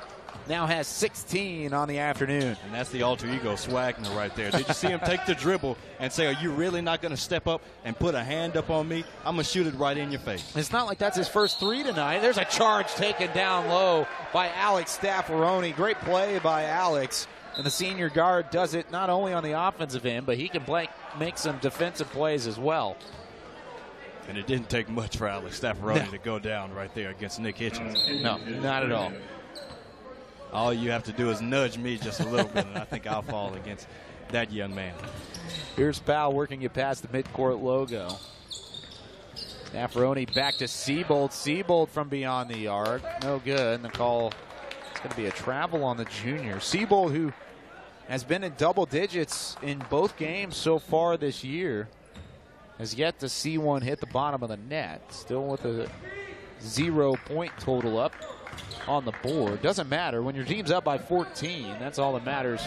now has 16 on the afternoon. And that's the alter ego Swagner right there. Did you see him take the dribble and say, are you really not going to step up and put a hand up on me? I'm going to shoot it right in your face. It's not like that's his first 3 tonight. There's a charge taken down low by Alex Staffaroni. Great play by Alex. And the senior guard does it not only on the offensive end, but he can make some defensive plays as well. And it didn't take much for Alex Staffaroni to go down right there against Nick Hitchens. No, not at all. All you have to do is nudge me just a little bit, and I think I'll fall against that young man. Here's Powell working it past the midcourt logo. Staffaroni back to Siebold. Siebold from beyond the arc. No good. And the call is going to be a travel on the junior. Siebold, who has been in double digits in both games so far this year, has yet to see one hit the bottom of the net. Still with a 0-point total up on the board. Doesn't matter when your team's up by 14. That's all that matters,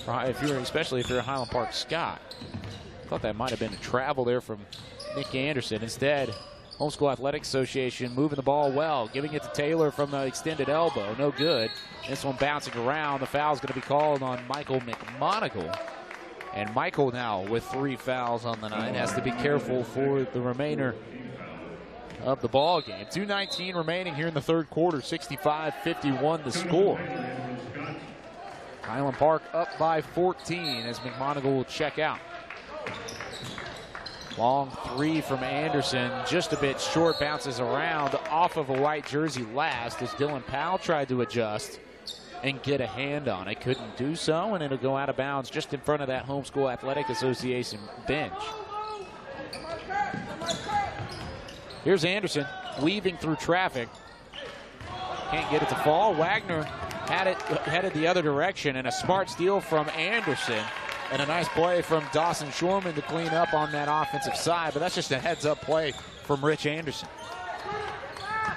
especially if you're a Highland Park Scot. Thought that might have been a travel there from Nick Anderson. Instead, Homeschool Athletic Association moving the ball well, giving it to Taylor from the extended elbow. No good. This one bouncing around. The foul's going to be called on Michael McMonigle And Michael now with 3 fouls on the night has to be careful for the remainder of the ball game. 2:19 remaining here in the third quarter. 65-51 the score. Highland Park up by 14 as McMonigle will check out. Long 3 from Anderson, just a bit short, bounces around off of a white jersey last as Dylan Powell tried to adjust and get a hand on it. Couldn't do so, and it'll go out of bounds just in front of that Homeschool Athletic Association bench. Here's Anderson weaving through traffic. Can't get it to fall. Wagner had it headed the other direction, and a smart steal from Anderson. And a nice play from Dawson Shorman to clean up on that offensive side, but that's just a heads-up play from Rich Anderson.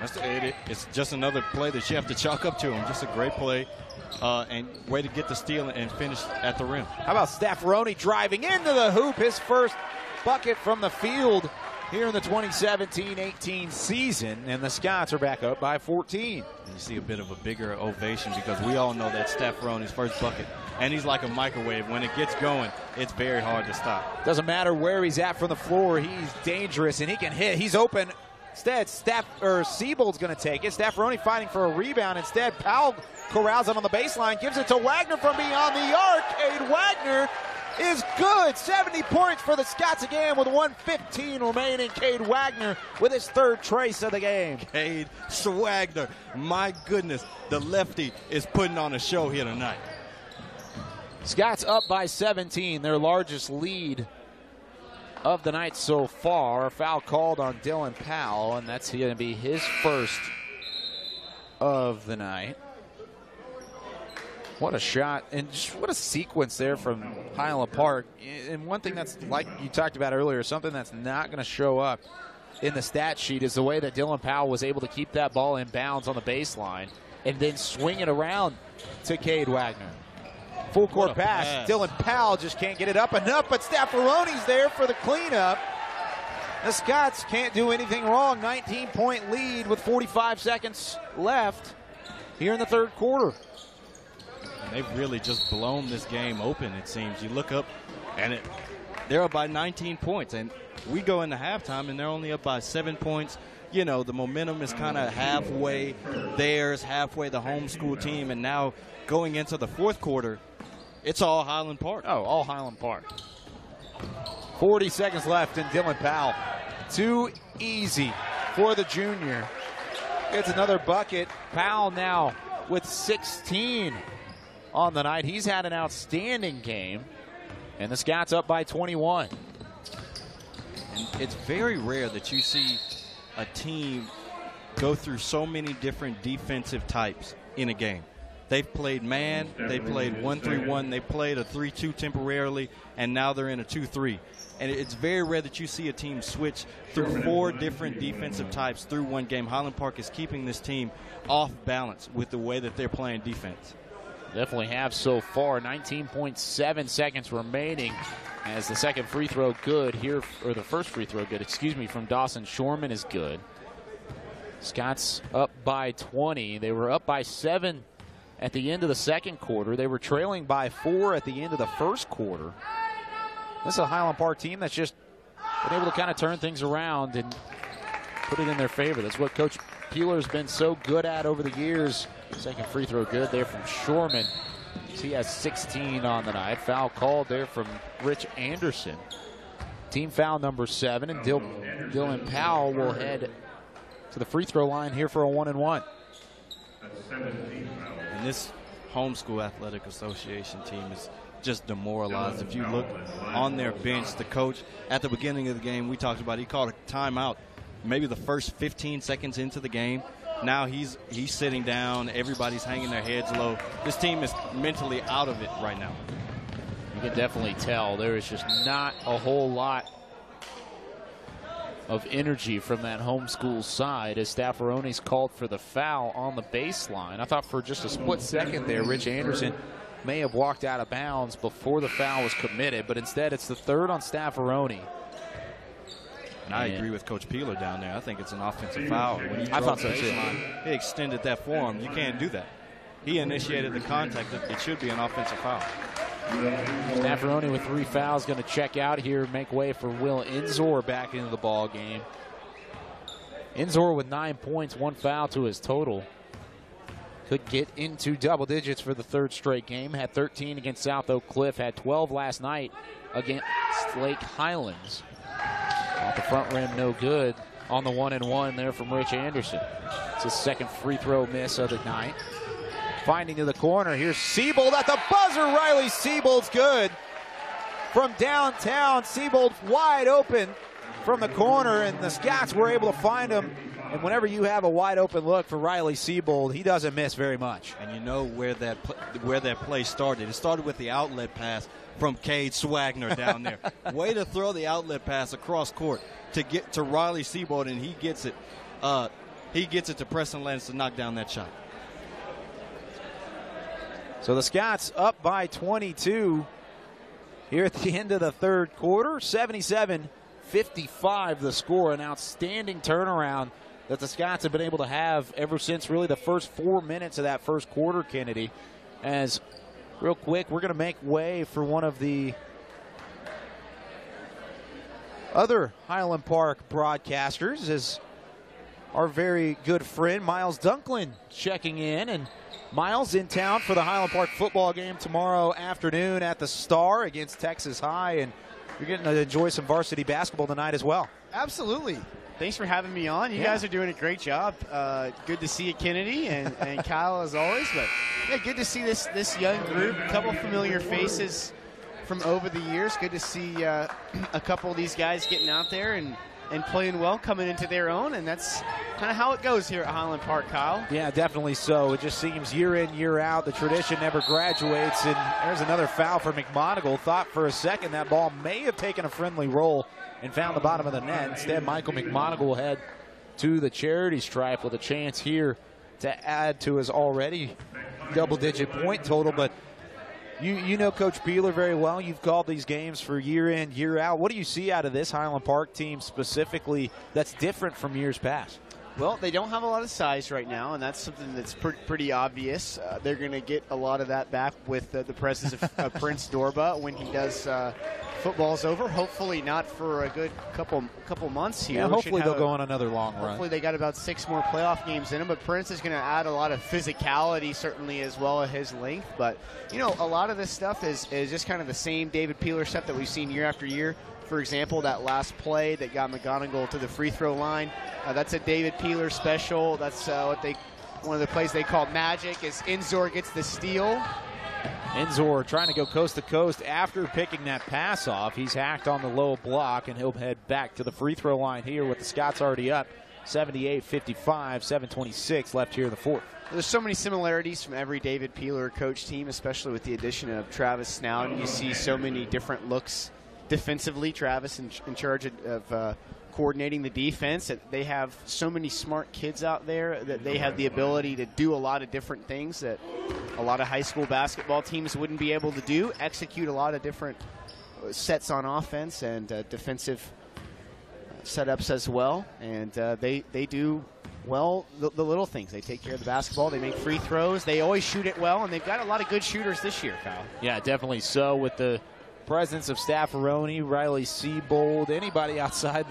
It's just another play that you have to chalk up to him. Just a great play and way to get the steal and finish at the rim. How about Staffaroni driving into the hoop, his first bucket from the field here in the 2017-18 season, and the Scots are back up by 14. And you see a bit of a bigger ovation because we all know that Staffaroni's first bucket, and he's like a microwave. When it gets going, it's very hard to stop. Doesn't matter where he's at from the floor, he's dangerous and he can hit. He's open. Instead, Siebold's going to take it. Staffaroni fighting for a rebound. Instead, Powell corrals it on the baseline, gives it to Wagner from beyond the arc. Cade Wagner is good. 70 points for the Scots again with 1:15 remaining. Cade Wagner with his 3rd trace of the game. Cade Wagner, my goodness, the lefty is putting on a show here tonight. Scots up by 17, their largest lead of the night so far. A foul called on Dylan Powell, and that's going to be his first of the night. What a shot, and just what a sequence there from Highland Park. And one thing that's, like you talked about earlier, something that's not going to show up in the stat sheet is the way that Dylan Powell was able to keep that ball in bounds on the baseline and then swing it around to Cade Wagner. Full court pass. Dylan Powell just can't get it up enough, but Staffaroni's there for the cleanup. The Scots can't do anything wrong. 19-point lead with 45 seconds left here in the third quarter. And they've really just blown this game open, it seems. You look up, and they're up by 19 points, and we go into halftime, and they're only up by 7 points. You know, the momentum is kind of halfway theirs, halfway the homeschool team, and now going into the fourth quarter, it's all Highland Park. Oh, all Highland Park. 40 seconds left, and Dylan Powell. Too easy for the junior. Gets another bucket. Powell now with 16 on the night. He's had an outstanding game, and the Scots up by 21. And it's very rare that you see a team go through so many different defensive types in a game. They've played man, they played 1-3-1, they played a 3-2 temporarily, and now they're in a 2-3. And it's very rare that you see a team switch through 4 different defensive types through one game. Highland Park is keeping this team off balance with the way that they're playing defense. Definitely have so far. 19.7 seconds remaining as the second free throw good here, or the first free throw good, excuse me, from Dawson Shorman is good. Scots up by 20. They were up by 7 at the end of the second quarter. They were trailing by 4 at the end of the first quarter. This is a Highland Park team that's just been able to kind of turn things around and put it in their favor. That's what Coach Peeler's been so good at over the years. Second free throw good there from Shorman. He has 16 on the night. Foul called there from Rich Anderson. Team foul number 7, and Dylan Powell will head to the free throw line here for a 1-and-1. And this Homeschool Athletic Association team is just demoralized. If you look on their bench, the coach at the beginning of the game, we talked about, he called a timeout maybe the first 15 seconds into the game. Now he's sitting down. Everybody's hanging their heads low. This team is mentally out of it right now. You can definitely tell there is just not a whole lot of energy from that homeschool side as Staffaroni's called for the foul on the baseline. I thought for just a split second there, Rich Anderson may have walked out of bounds before the foul was committed, but instead it's the third on Staffaroni. And I agree with Coach Peeler down there. I think it's an offensive foul. When you I thought so, baseline, he extended that for him. You can't do that. He initiated the contact. It should be an offensive foul. Staffaroni with 3 fouls, going to check out here, make way for Will Inzor back into the ball game. Inzor with 9 points, 1 foul to his total. Could get into double digits for the 3rd straight game. Had 13 against South Oak Cliff, had 12 last night against Lake Highlands. Off the front rim, no good on the 1-and-1 there from Rich Anderson. It's his 2nd free throw miss of the night. Finding to the corner, here's Siebold at the buzzer. Riley Siebold's good. From downtown, Siebold wide open from the corner, and the Scots were able to find him. And whenever you have a wide open look for Riley Siebold, he doesn't miss very much. And you know where that play started. It started with the outlet pass from Cade Swagner down there. Way to throw the outlet pass across court to get to Riley Siebold, and he gets it. He gets it to Preston Lance to knock down that shot. So the Scots up by 22 here at the end of the 3rd quarter. 77-55 the score. An outstanding turnaround that the Scots have been able to have ever since really the first 4 minutes of that 1st quarter, Kennedy. As real quick, we're going to make way for one of the other Highland Park broadcasters, as our very good friend Miles Dunklin checking in. And Miles in town for the Highland Park football game tomorrow afternoon at the Star against Texas High, and you're getting to enjoy some varsity basketball tonight as well. Absolutely. Thanks for having me on. You guys are doing a great job. Good to see you, Kennedy, and Kyle as always. But yeah, good to see this young group. A couple familiar faces from over the years. Good to see a couple of these guys getting out there and playing well, coming into their own, and that's kind of how it goes here at Highland Park, Kyle. Yeah, definitely so. It just seems year in, year out, the tradition never graduates, and there's another foul for McMonigle. Thought for a second that ball may have taken a friendly roll and found the bottom of the net. Instead, Michael McMonigle will head to the charity stripe with a chance here to add to his already double-digit point total. But you know Coach Peeler very well. You've called these games for year in, year out. What do you see out of this Highland Park team specifically that's different from years past? Well, they don't have a lot of size right now, and that's something that's pretty obvious. They're going to get a lot of that back with the presence of Prince Dorba when he does football's over. Hopefully not for a good couple months here. Yeah, hopefully they'll go on another long run. Hopefully they got about 6 more playoff games in them, but Prince is going to add a lot of physicality, certainly, as well as his length. But, you know, a lot of this stuff is just kind of the same David Peeler stuff that we've seen year after year. For example, that last play that got McGonigal to the free throw line, that's a David Peeler special. That's one of the plays they call magic, is Inzor gets the steal. Inzor trying to go coast to coast after picking that pass off. He's hacked on the low block, and he'll head back to the free throw line here with the Scots already up 78-55, 7:26 left here in the 4th. There's so many similarities from every David Peeler coach team, especially with the addition of Travis Snout. You see so many different looks defensively. Travis in charge of coordinating the defense. They have so many smart kids out there that they have the ability to do a lot of different things that a lot of high school basketball teams wouldn't be able to do, execute a lot of different sets on offense and defensive setups as well. And they do, well, the little things. They take care of the basketball. They make free throws. They always shoot it well, and they've got a lot of good shooters this year, Kyle. Yeah, definitely so, with the presence of Staffaroni, Riley Siebold, anybody outside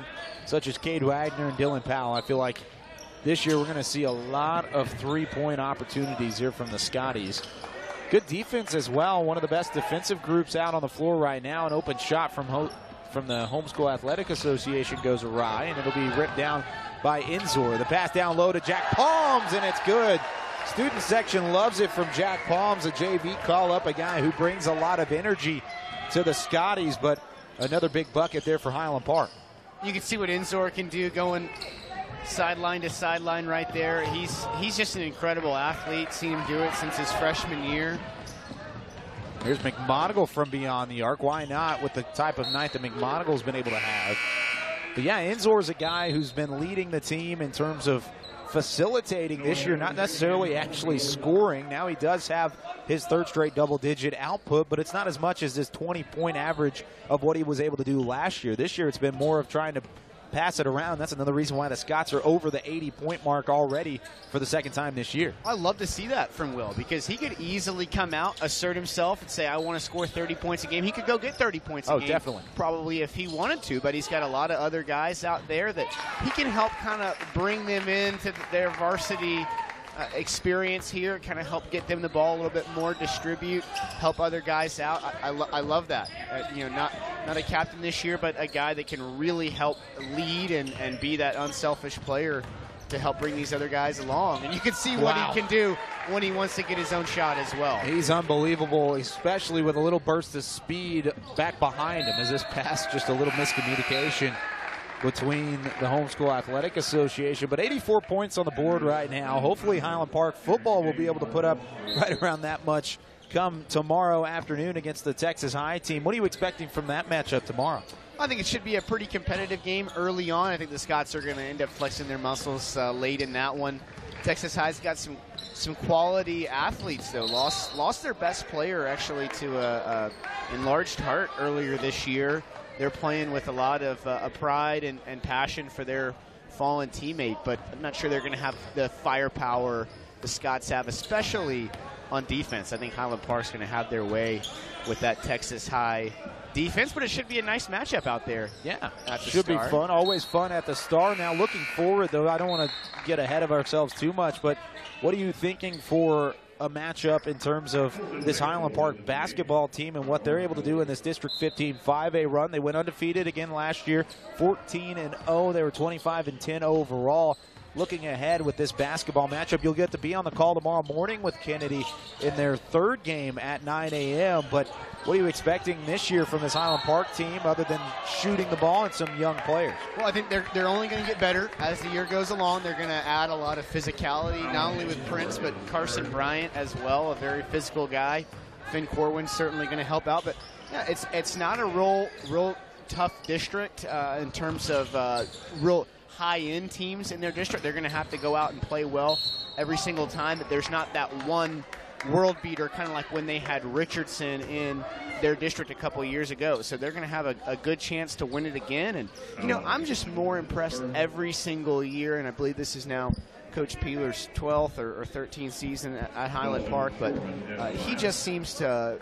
such as Cade Wagner and Dylan Powell. I feel like this year we're going to see a lot of three-point opportunities here from the Scotties. Good defense as well. One of the best defensive groups out on the floor right now. An open shot from the Homeschool Athletic Association goes awry, and it'll be ripped down by Inzor. The pass down low to Jack Palms, and it's good. Student section loves it from Jack Palms, a JV call-up, a guy who brings a lot of energy to the Scotties, but another big bucket there for Highland Park. You can see what Inzor can do going sideline to sideline right there. He's just an incredible athlete. Seen him do it since his freshman year. Here's McMonigle from beyond the arc. Why not with the type of night that McMonigle's been able to have? But yeah, Inzor's a guy who's been leading the team in terms of facilitating this year, not necessarily actually scoring. Now he does have his third straight double-digit output, but it's not as much as this 20-point average of what he was able to do last year. This year it's been more of trying to pass it around. That's another reason why the Scots are over the 80-point mark already for the second time this year. I love to see that from Will, because he could easily come out, assert himself, and say, I want to score 30 points a game. He could go get 30 points a game. Oh, definitely. Probably if he wanted to, but he's got a lot of other guys out there that he can help kind of bring them into their varsity experience here, kind of help get them the ball a little bit more, distribute, help other guys out. I love that. Not a captain this year, but a guy that can really help lead and be that unselfish player to help bring these other guys along. And you can see what he can do when he wants to get his own shot as well. He's unbelievable, especially with a little burst of speed back behind him, as this pass just a little miscommunication between the Homeschool Athletic Association. But 84 points on the board right now. Hopefully Highland Park football will be able to put up right around that much come tomorrow afternoon against the Texas High team. What are you expecting from that matchup tomorrow? I think it should be a pretty competitive game early on. I think the Scots are going to end up flexing their muscles late in that one. Texas High's got some quality athletes, though. Lost their best player, actually, to a enlarged heart earlier this year. They're playing with a lot of pride and passion for their fallen teammate, but I'm not sure they're going to have the firepower the Scots have, especially on defense. I think Highland Park's going to have their way with that Texas High defense, but it should be a nice matchup out there. Yeah, should be fun. Always fun at the Star. Now, looking forward, though, I don't want to get ahead of ourselves too much, but what are you thinking for a matchup in terms of this Highland Park basketball team and what they're able to do in this District 15 5A run? They went undefeated again last year, 14-0. They were 25-10 overall. Looking ahead with this basketball matchup, you'll get to be on the call tomorrow morning with Kennedy in their third game at 9 a.m. But what are you expecting this year from this Highland Park team other than shooting the ball and some young players? Well, I think they're only going to get better as the year goes along. They're going to add a lot of physicality, not only with Prince, but Carson Bryant as well, a very physical guy. Finn Corwin's certainly going to help out. But yeah, it's not a real tough district in terms of real high-end teams in their district. They're going to have to go out and play well every single time, but there's not that one world beater, kind of like when they had Richardson in their district a couple of years ago. So they're going to have a good chance to win it again. And, I'm just more impressed every single year, and I believe this is now Coach Peeler's 12th or 13th season at Highland Park, but he just seems to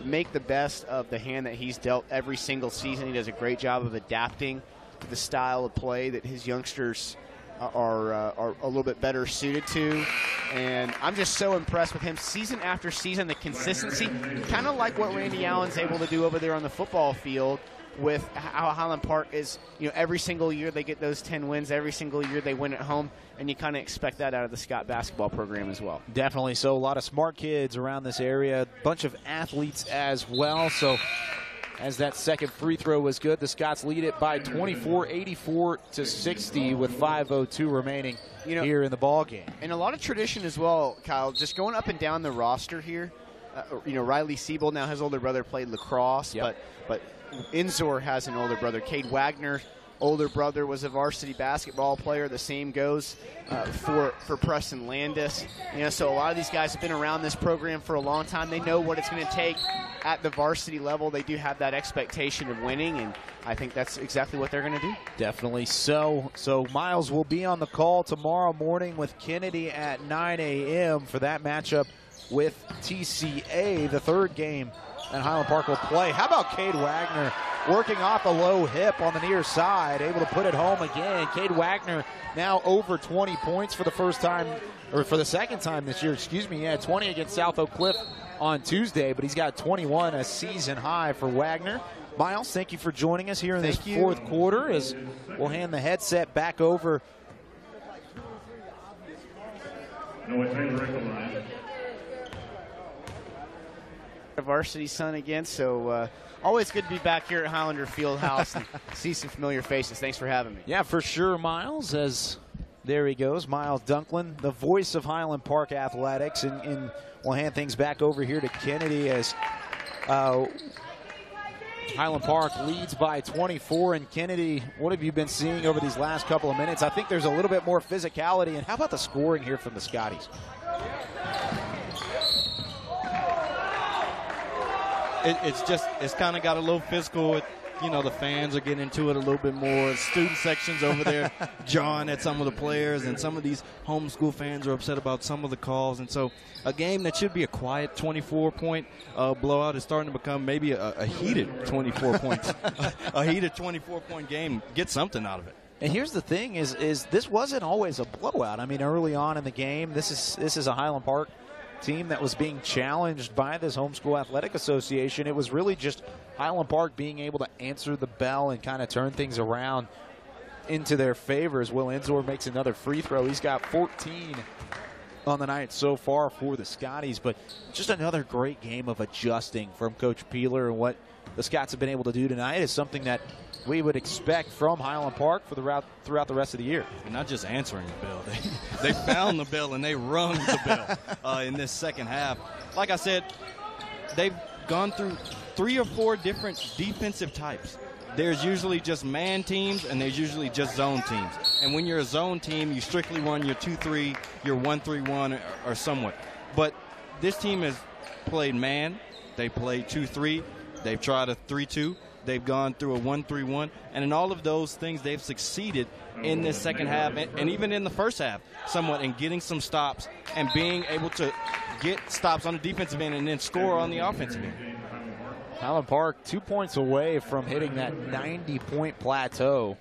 make the best of the hand that he's dealt every single season. He does a great job of adapting the style of play that his youngsters are a little bit better suited to, and I'm just so impressed with him season after season. The consistency, kind of like what Randy Allen's able to do over there on the football field with how Highland Park is, every single year they get those 10 wins, every single year they win at home, and you kind of expect that out of the Scott basketball program as well. Definitely. So a lot of smart kids around this area, a bunch of athletes as well. So as that second free throw was good, the Scots lead it by 24, 84-60 with 5:02 remaining here in the ball game. And a lot of tradition as well, Kyle, just going up and down the roster here. Riley Siebold now, his older brother, played lacrosse, but Inzor has an older brother. Cade Wagner, older brother, was a varsity basketball player. The same goes for Preston Landis. So a lot of these guys have been around this program for a long time. They know what it's going to take at the varsity level. They do have that expectation of winning, and I think that's exactly what they're going to do. Definitely so. So Miles will be on the call tomorrow morning with Kennedy at 9 a.m. for that matchup with TCA, the third game that Highland Park will play. How about Cade Wagner working off a low hip on the near side, able to put it home again. Cade Wagner now over 20 points for the first time, or for the second time this year, excuse me. He had 20 against South Oak Cliff on Tuesday, but he's got 21, a season high for Wagner. Miles, thank you for joining us here in this fourth quarter, as we'll hand the headset back over. Varsity son again, so always good to be back here at Highlander Fieldhouse and see some familiar faces. Thanks for having me. Yeah, for sure, Miles. As there he goes, Miles Dunklin, the voice of Highland Park Athletics, and we'll hand things back over here to Kennedy as Highland Park leads by 24. And Kennedy, what have you been seeing over these last couple of minutes? I think there's a little bit more physicality. And how about the scoring here from the Scotties? It's kind of got a little physical. you know, the fans are getting into it a little bit more. Student sections over there jawing at some of the players, and some of these homeschool fans are upset about some of the calls. And so a game that should be a quiet 24-point blowout is starting to become maybe a heated 24-point a heated 24-point game. Get something out of it. And here's the thing: is this wasn't always a blowout. I mean, early on in the game, this is a Highland Park team that was being challenged by this Homeschool Athletic Association. It was really just Highland Park being able to answer the bell and kind of turn things around into their favor. As Will Ensor makes another free throw. He's got 14 on the night so far for the Scotties, but just another great game of adjusting from Coach Peeler, and what the Scots have been able to do tonight is something that we would expect from Highland Park for throughout the rest of the year. And not just answering the bell. They found the bell and they rung the bell in this second half. Like I said, they've gone through 3 or 4 different defensive types. There's usually just man teams, and there's usually just zone teams. And when you're a zone team, you strictly run your 2-3, your 1-3-1, or somewhat. But this team has played man. They played 2-3. They've tried a 3-2. They've gone through a 1-3-1, and in all of those things, they've succeeded in this second half, and even in the first half, somewhat, in getting some stops and being able to get stops on the defensive end and then score on the offensive end. Highland Park 2 points away from hitting that 90-point plateau,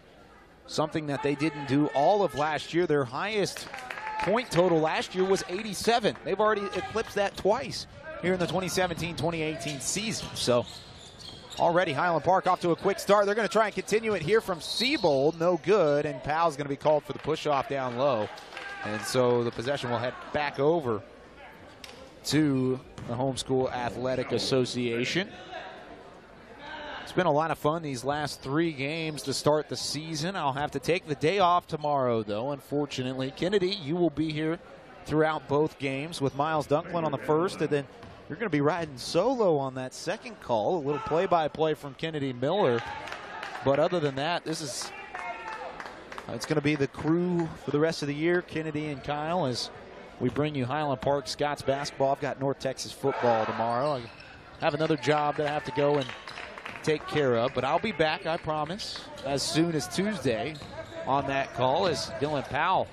something that they didn't do all of last year. Their highest point total last year was 87. They've already eclipsed that twice here in the 2017-2018 season. So already Highland Park off to a quick start. They're going to try and continue it here from Siebold. No good, and Powell's going to be called for the push-off down low. And so the possession will head back over to the Homeschool Athletic Association. It's been a lot of fun these last 3 games to start the season. I'll have to take the day off tomorrow, though, unfortunately. Kennedy, you will be here throughout both games with Miles Dunklin on the first, and then you're going to be riding solo on that second call. A little play-by-play from Kennedy Miller. But other than that, it's going to be the crew for the rest of the year, Kennedy and Kyle, as we bring you Highland Park Scots basketball. I've got North Texas football tomorrow. I have another job that I have to go and take care of, but I'll be back, I promise, as soon as Tuesday on that call, as Dylan Powell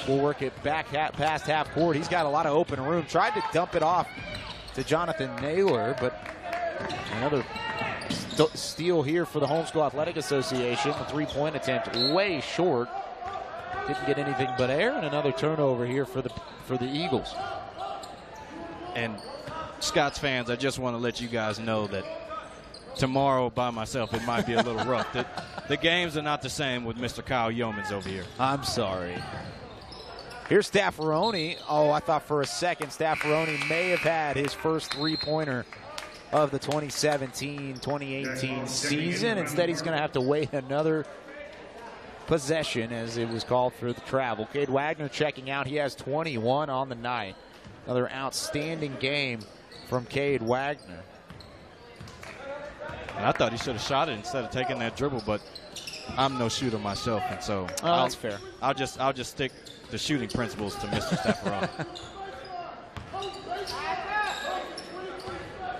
will work it back past half court. He's got a lot of open room. Tried to dump it off to Jonathan Naylor, but another steal here for the Homeschool Athletic Association. The 3-point attempt way short. Didn't get anything but air, and another turnover here for the Eagles. And Scots fans, I just want to let you guys know that tomorrow by myself it might be a little rough. The games are not the same with Mr. Kyle Yeomans over here. I'm sorry. Here's Staffaroni. Oh, I thought for a second Staffaroni may have had his first 3-pointer of the 2017-2018 season. Instead, he's going to have to wait another possession, as it was called for the travel. Cade Wagner checking out. He has 21 on the night. Another outstanding game from Cade Wagner. And I thought he should have shot it instead of taking that dribble, but I'm no shooter myself, and so that's fair. I'll just stick the shooting principles to Mr. Staffaroni.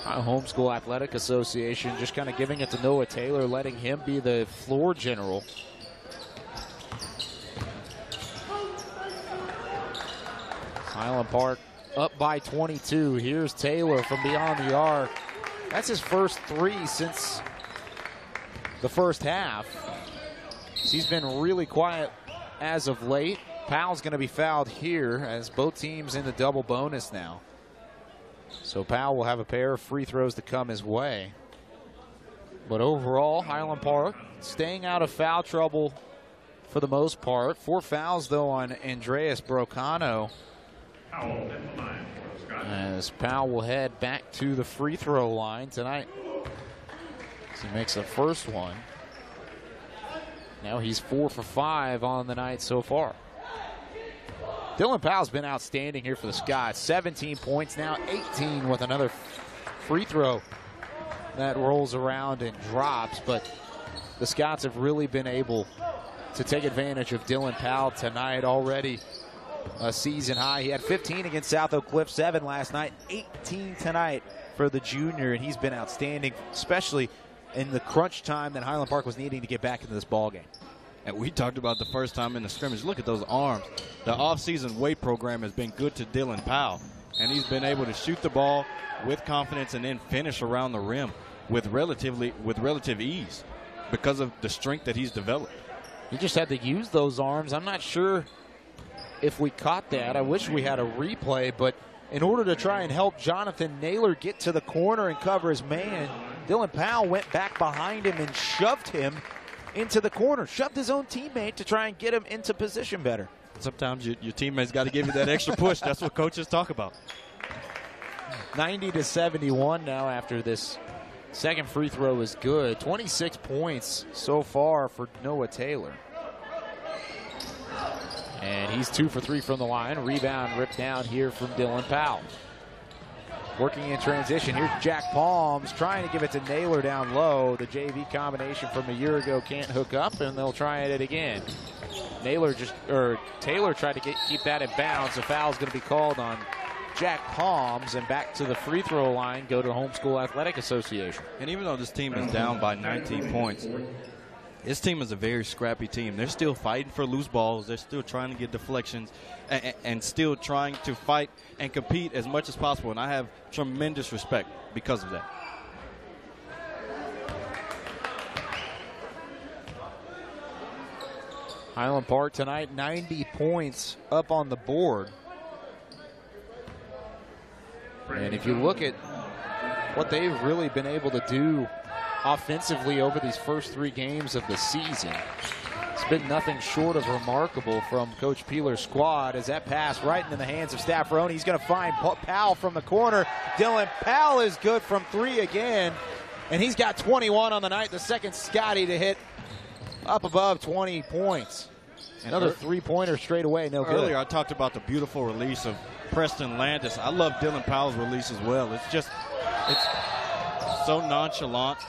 Homeschool Athletic Association just kind of giving it to Noah Taylor, letting him be the floor general. Highland Park up by 22. Here's Taylor from beyond the arc. That's his first 3 since the first half. He's been really quiet as of late. Powell's going to be fouled here, as both teams in the double bonus now. So Powell will have a pair of free throws to come his way. But overall, Highland Park staying out of foul trouble for the most part. 4 fouls, though, on Andreas Brocano, as Powell will head back to the free throw line tonight. He makes the first one. Now he's 4 for 5 on the night so far. Dylan Powell's been outstanding here for the Scots. 17 points now, 18 with another free throw that rolls around and drops. But the Scots have really been able to take advantage of Dylan Powell tonight. Already a season high. He had 15 against South Oak Cliff, 7 last night, 18 tonight for the junior, and he's been outstanding, especially in the crunch time that Highland Park was needing to get back into this ball game. And we talked about the first time in the scrimmage. Look at those arms. The offseason weight program has been good to Dylan Powell, and he's been able to shoot the ball with confidence and then finish around the rim with relative ease because of the strength that he's developed. He just had to use those arms. I'm not sure if we caught that. I wish we had a replay, but in order to try and help Jonathan Naylor get to the corner and cover his man, Dylan Powell went back behind him and shoved him into the corner, shoved his own teammate to try and get him into position better. Sometimes your teammates got to give you that extra push. That's what coaches talk about. 90-71 now after this second free throw is good. 26 points so far for Noah Taylor. And he's 2 for 3 from the line. Rebound ripped down here from Dylan Powell. Working in transition. Here's Jack Palms trying to give it to Naylor down low. The JV combination from a year ago can't hook up, and they'll try it again. Taylor tried to keep that in bounds. The foul's going to be called on Jack Palms, and back to the free throw line go to Homeschool Athletic Association. And even though this team is down by 19 points, this team is a very scrappy team. They're still fighting for loose balls. They're still trying to get deflections and still trying to fight and compete as much as possible. And I have tremendous respect because of that. Highland Park tonight, 90 points up on the board. And if you look at what they've really been able to do offensively over these first 3 games of the season, it's been nothing short of remarkable from Coach Peeler's squad. As that pass right into the hands of Staffaroni, he's going to find Powell from the corner. Dylan Powell is good from 3 again, and he's got 21 on the night. The second Scotty to hit up above 20 points. Another 3-pointer straight away, no good. Earlier I talked about the beautiful release of Preston Landis. I love Dylan Powell's release as well. It's so nonchalant.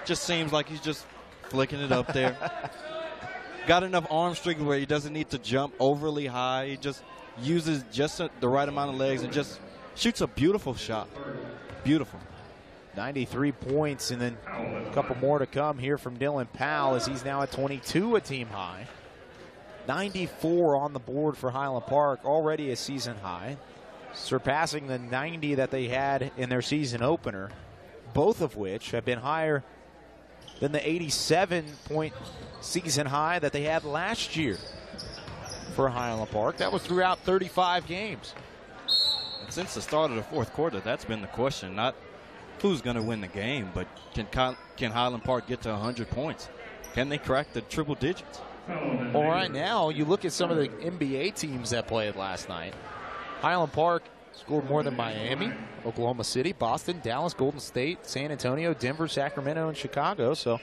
Just seems like he's just flicking it up there. Got enough arm strength where he doesn't need to jump overly high. He just uses just the right amount of legs and just shoots a beautiful shot. Beautiful. 93 points, and then a couple more to come here from Dylan Powell as he's now at 22, a team high. 94 on the board for Highland Park, already a season high, surpassing the 90 that they had in their season opener, both of which have been higher than the 87-point season high that they had last year for Highland Park. That was throughout 35 games. And since the start of the fourth quarter, that's been the question. Not who's going to win the game, but can Highland Park get to 100 points? Can they crack the triple digits? Well, right now, you look at some of the NBA teams that played last night. Highland Park scored more than Miami, Oklahoma City, Boston, Dallas, Golden State, San Antonio, Denver, Sacramento, and Chicago. So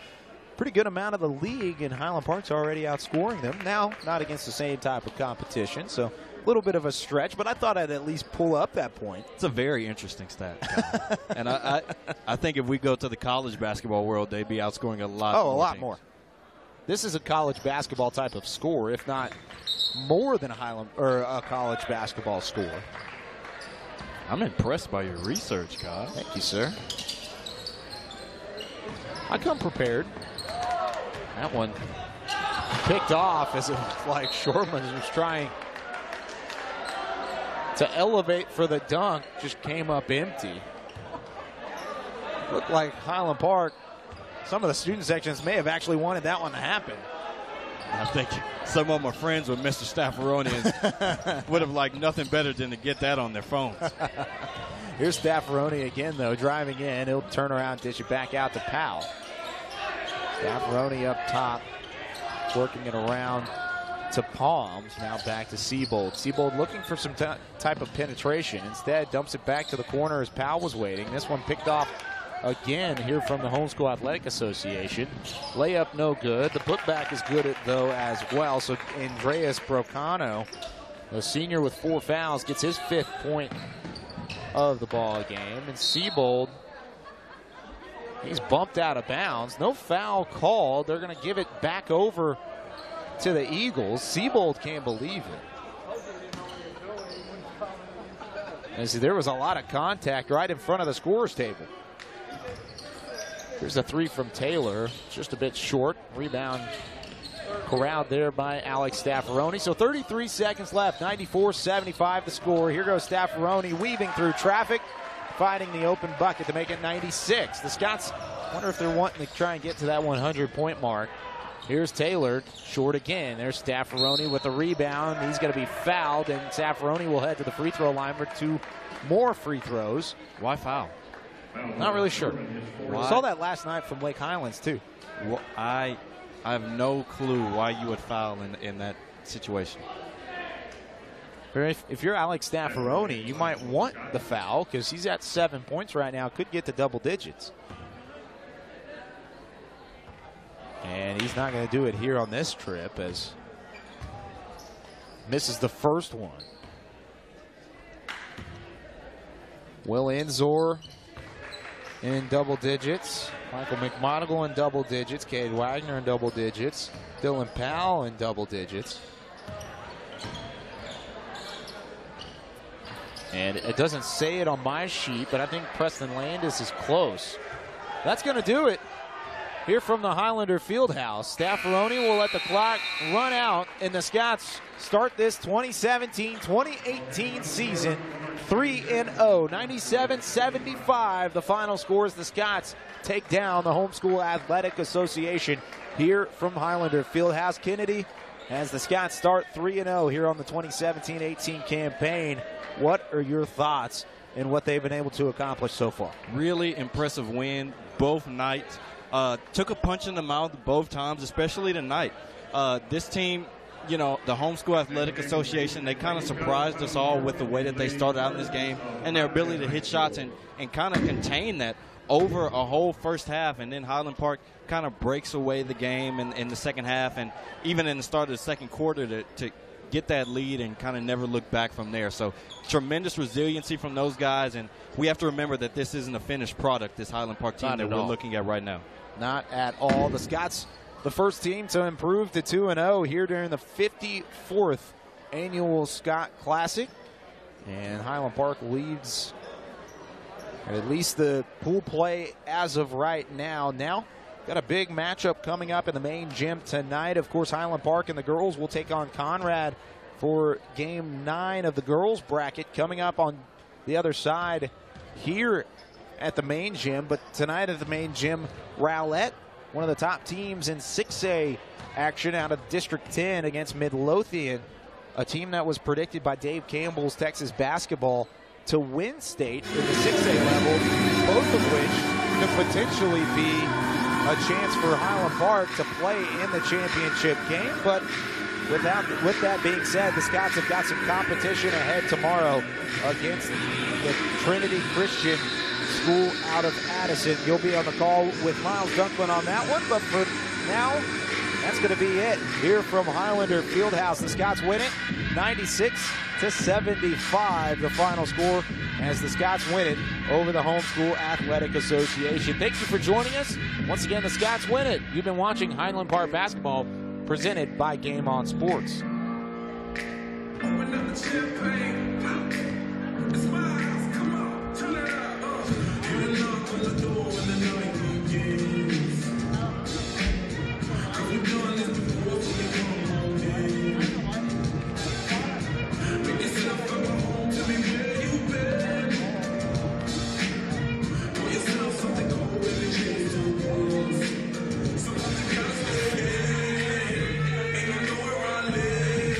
pretty good amount of the league, and Highland Park's already outscoring them. Now, not against the same type of competition, so a little bit of a stretch, but I thought I'd at least pull up that point. It's a very interesting stat, Kyle. And I think if we go to the college basketball world, they'd be outscoring a lot more. Oh, a lot teams. more. This is a college basketball type of score, if not more than a college basketball score. I'm impressed by your research, Kyle. Thank you, sir. I come prepared. That one picked off as it was like Shortman was trying to elevate for the dunk, just came up empty. Looked like Highland Park, some of the student sections may have actually wanted that one to happen. I think some of my friends with Mr. Staffaroni would have liked nothing better than to get that on their phones. Here's Staffaroni again, though, driving in. He'll turn around, dish it back out to Powell. Staffaroni up top, working it around to Palms. Now back to Siebold. Siebold looking for some type of penetration. Instead, dumps it back to the corner as Powell was waiting. This one picked off again here from the Homeschool Athletic Association. Layup no good. The putback is good, though, as well. So Andreas Brocano, the senior with 4 fouls, gets his 5th point of the ball game. And Siebold, he's bumped out of bounds. No foul called. They're going to give it back over to the Eagles. Siebold can't believe it. And see, there was a lot of contact right in front of the scorer's table. Here's a three from Taylor, just a bit short. Rebound corralled there by Alex Staffaroni. So 33 seconds left, 94-75 the score. Here goes Staffaroni weaving through traffic, finding the open bucket to make it 96. The Scots wonder if they're wanting to try and get to that 100-point mark. Here's Taylor, short again. There's Staffaroni with the rebound. He's going to be fouled, and Staffaroni will head to the free throw line for 2 more free throws. Why foul? Not really sure. Why? Saw that last night from Lake Highlands, too. Well, I have no clue why you would foul in that situation. If you're Alex Staffaroni, you might want the foul because he's at 7 points right now, could get to double digits. And he's not going to do it here on this trip as misses the first one. Will Enzor in double digits. Michael McMonigal in double digits. Cade Wagner in double digits. Dylan Powell in double digits. And it doesn't say it on my sheet, but I think Preston Landis is close. That's going to do it here from the Highlander Fieldhouse. Staffaroni will let the clock run out, and the Scots start this 2017-2018 season 3-0, 97-75. The final score as the Scots take down the Homeschool Athletic Association here from Highlander Fieldhouse. Kennedy, as the Scots start 3-0 here on the 2017-18 campaign, what are your thoughts in what they've been able to accomplish so far? Really impressive win both nights. Took a punch in the mouth both times, especially tonight. This team, you know, the Homeschool Athletic Association, they kind of surprised us all with the way that they started out in this game and their ability to hit shots and kind of contain that over a whole first half. And then Highland Park kind of breaks away the game in the second half and even in the start of the second quarter to get that lead and kind of never look back from there. So tremendous resiliency from those guys, and we have to remember that this isn't a finished product, this Highland Park team that we're looking at right now. Not at all. The Scots, the first team to improve to 2-0 here during the 54th annual Scott Classic. And Highland Park leads at least the pool play as of right now. Now, got a big matchup coming up in the main gym tonight. Of course, Highland Park and the girls will take on Conrad for Game 9 of the girls bracket coming up on the other side here at the main gym. But tonight at the main gym, Rowlett, one of the top teams in 6A action out of District 10 against Midlothian, a team that was predicted by Dave Campbell's Texas basketball to win state in the 6A level, both of which could potentially be a chance for Highland Park to play in the championship game. But with that being said, the Scots have got some competition ahead tomorrow against the Trinity Christian School out of Addison. You'll be on the call with Miles Dunklin on that one, but for now, that's going to be it here from Highlander Fieldhouse. The Scots win it 96-75, the final score, as the Scots win it over the Homeschool Athletic Association. Thank you for joining us. Once again, the Scots win it. You've been watching Highland Park basketball presented by Game On Sports. Open up the champagne. It's my house. Come on, turn it up. You knock on the door when the night begins. We've done this before, so we come home in. Make yourself come home to me where you've been. Pour yourself something cold when the chase to walls. Sometimes you gotta stay in. And you know where I live.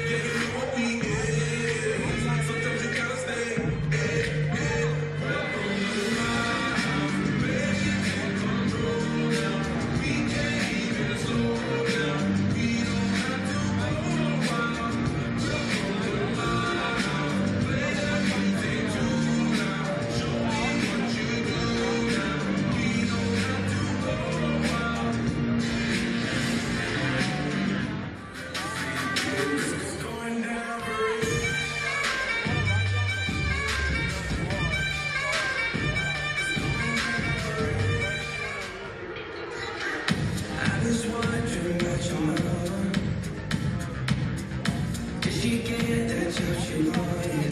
Yeah, you know what we is. Sometimes you gotta stay in. Welcome to my house. Baby, take control now. We can't even slow down. We don't have to go wild. Welcome to my house. Play that music too loud. Show me what you do now. We don't have to go wild. It's going down for I was wondering what your mom. Did she get that job she wanted?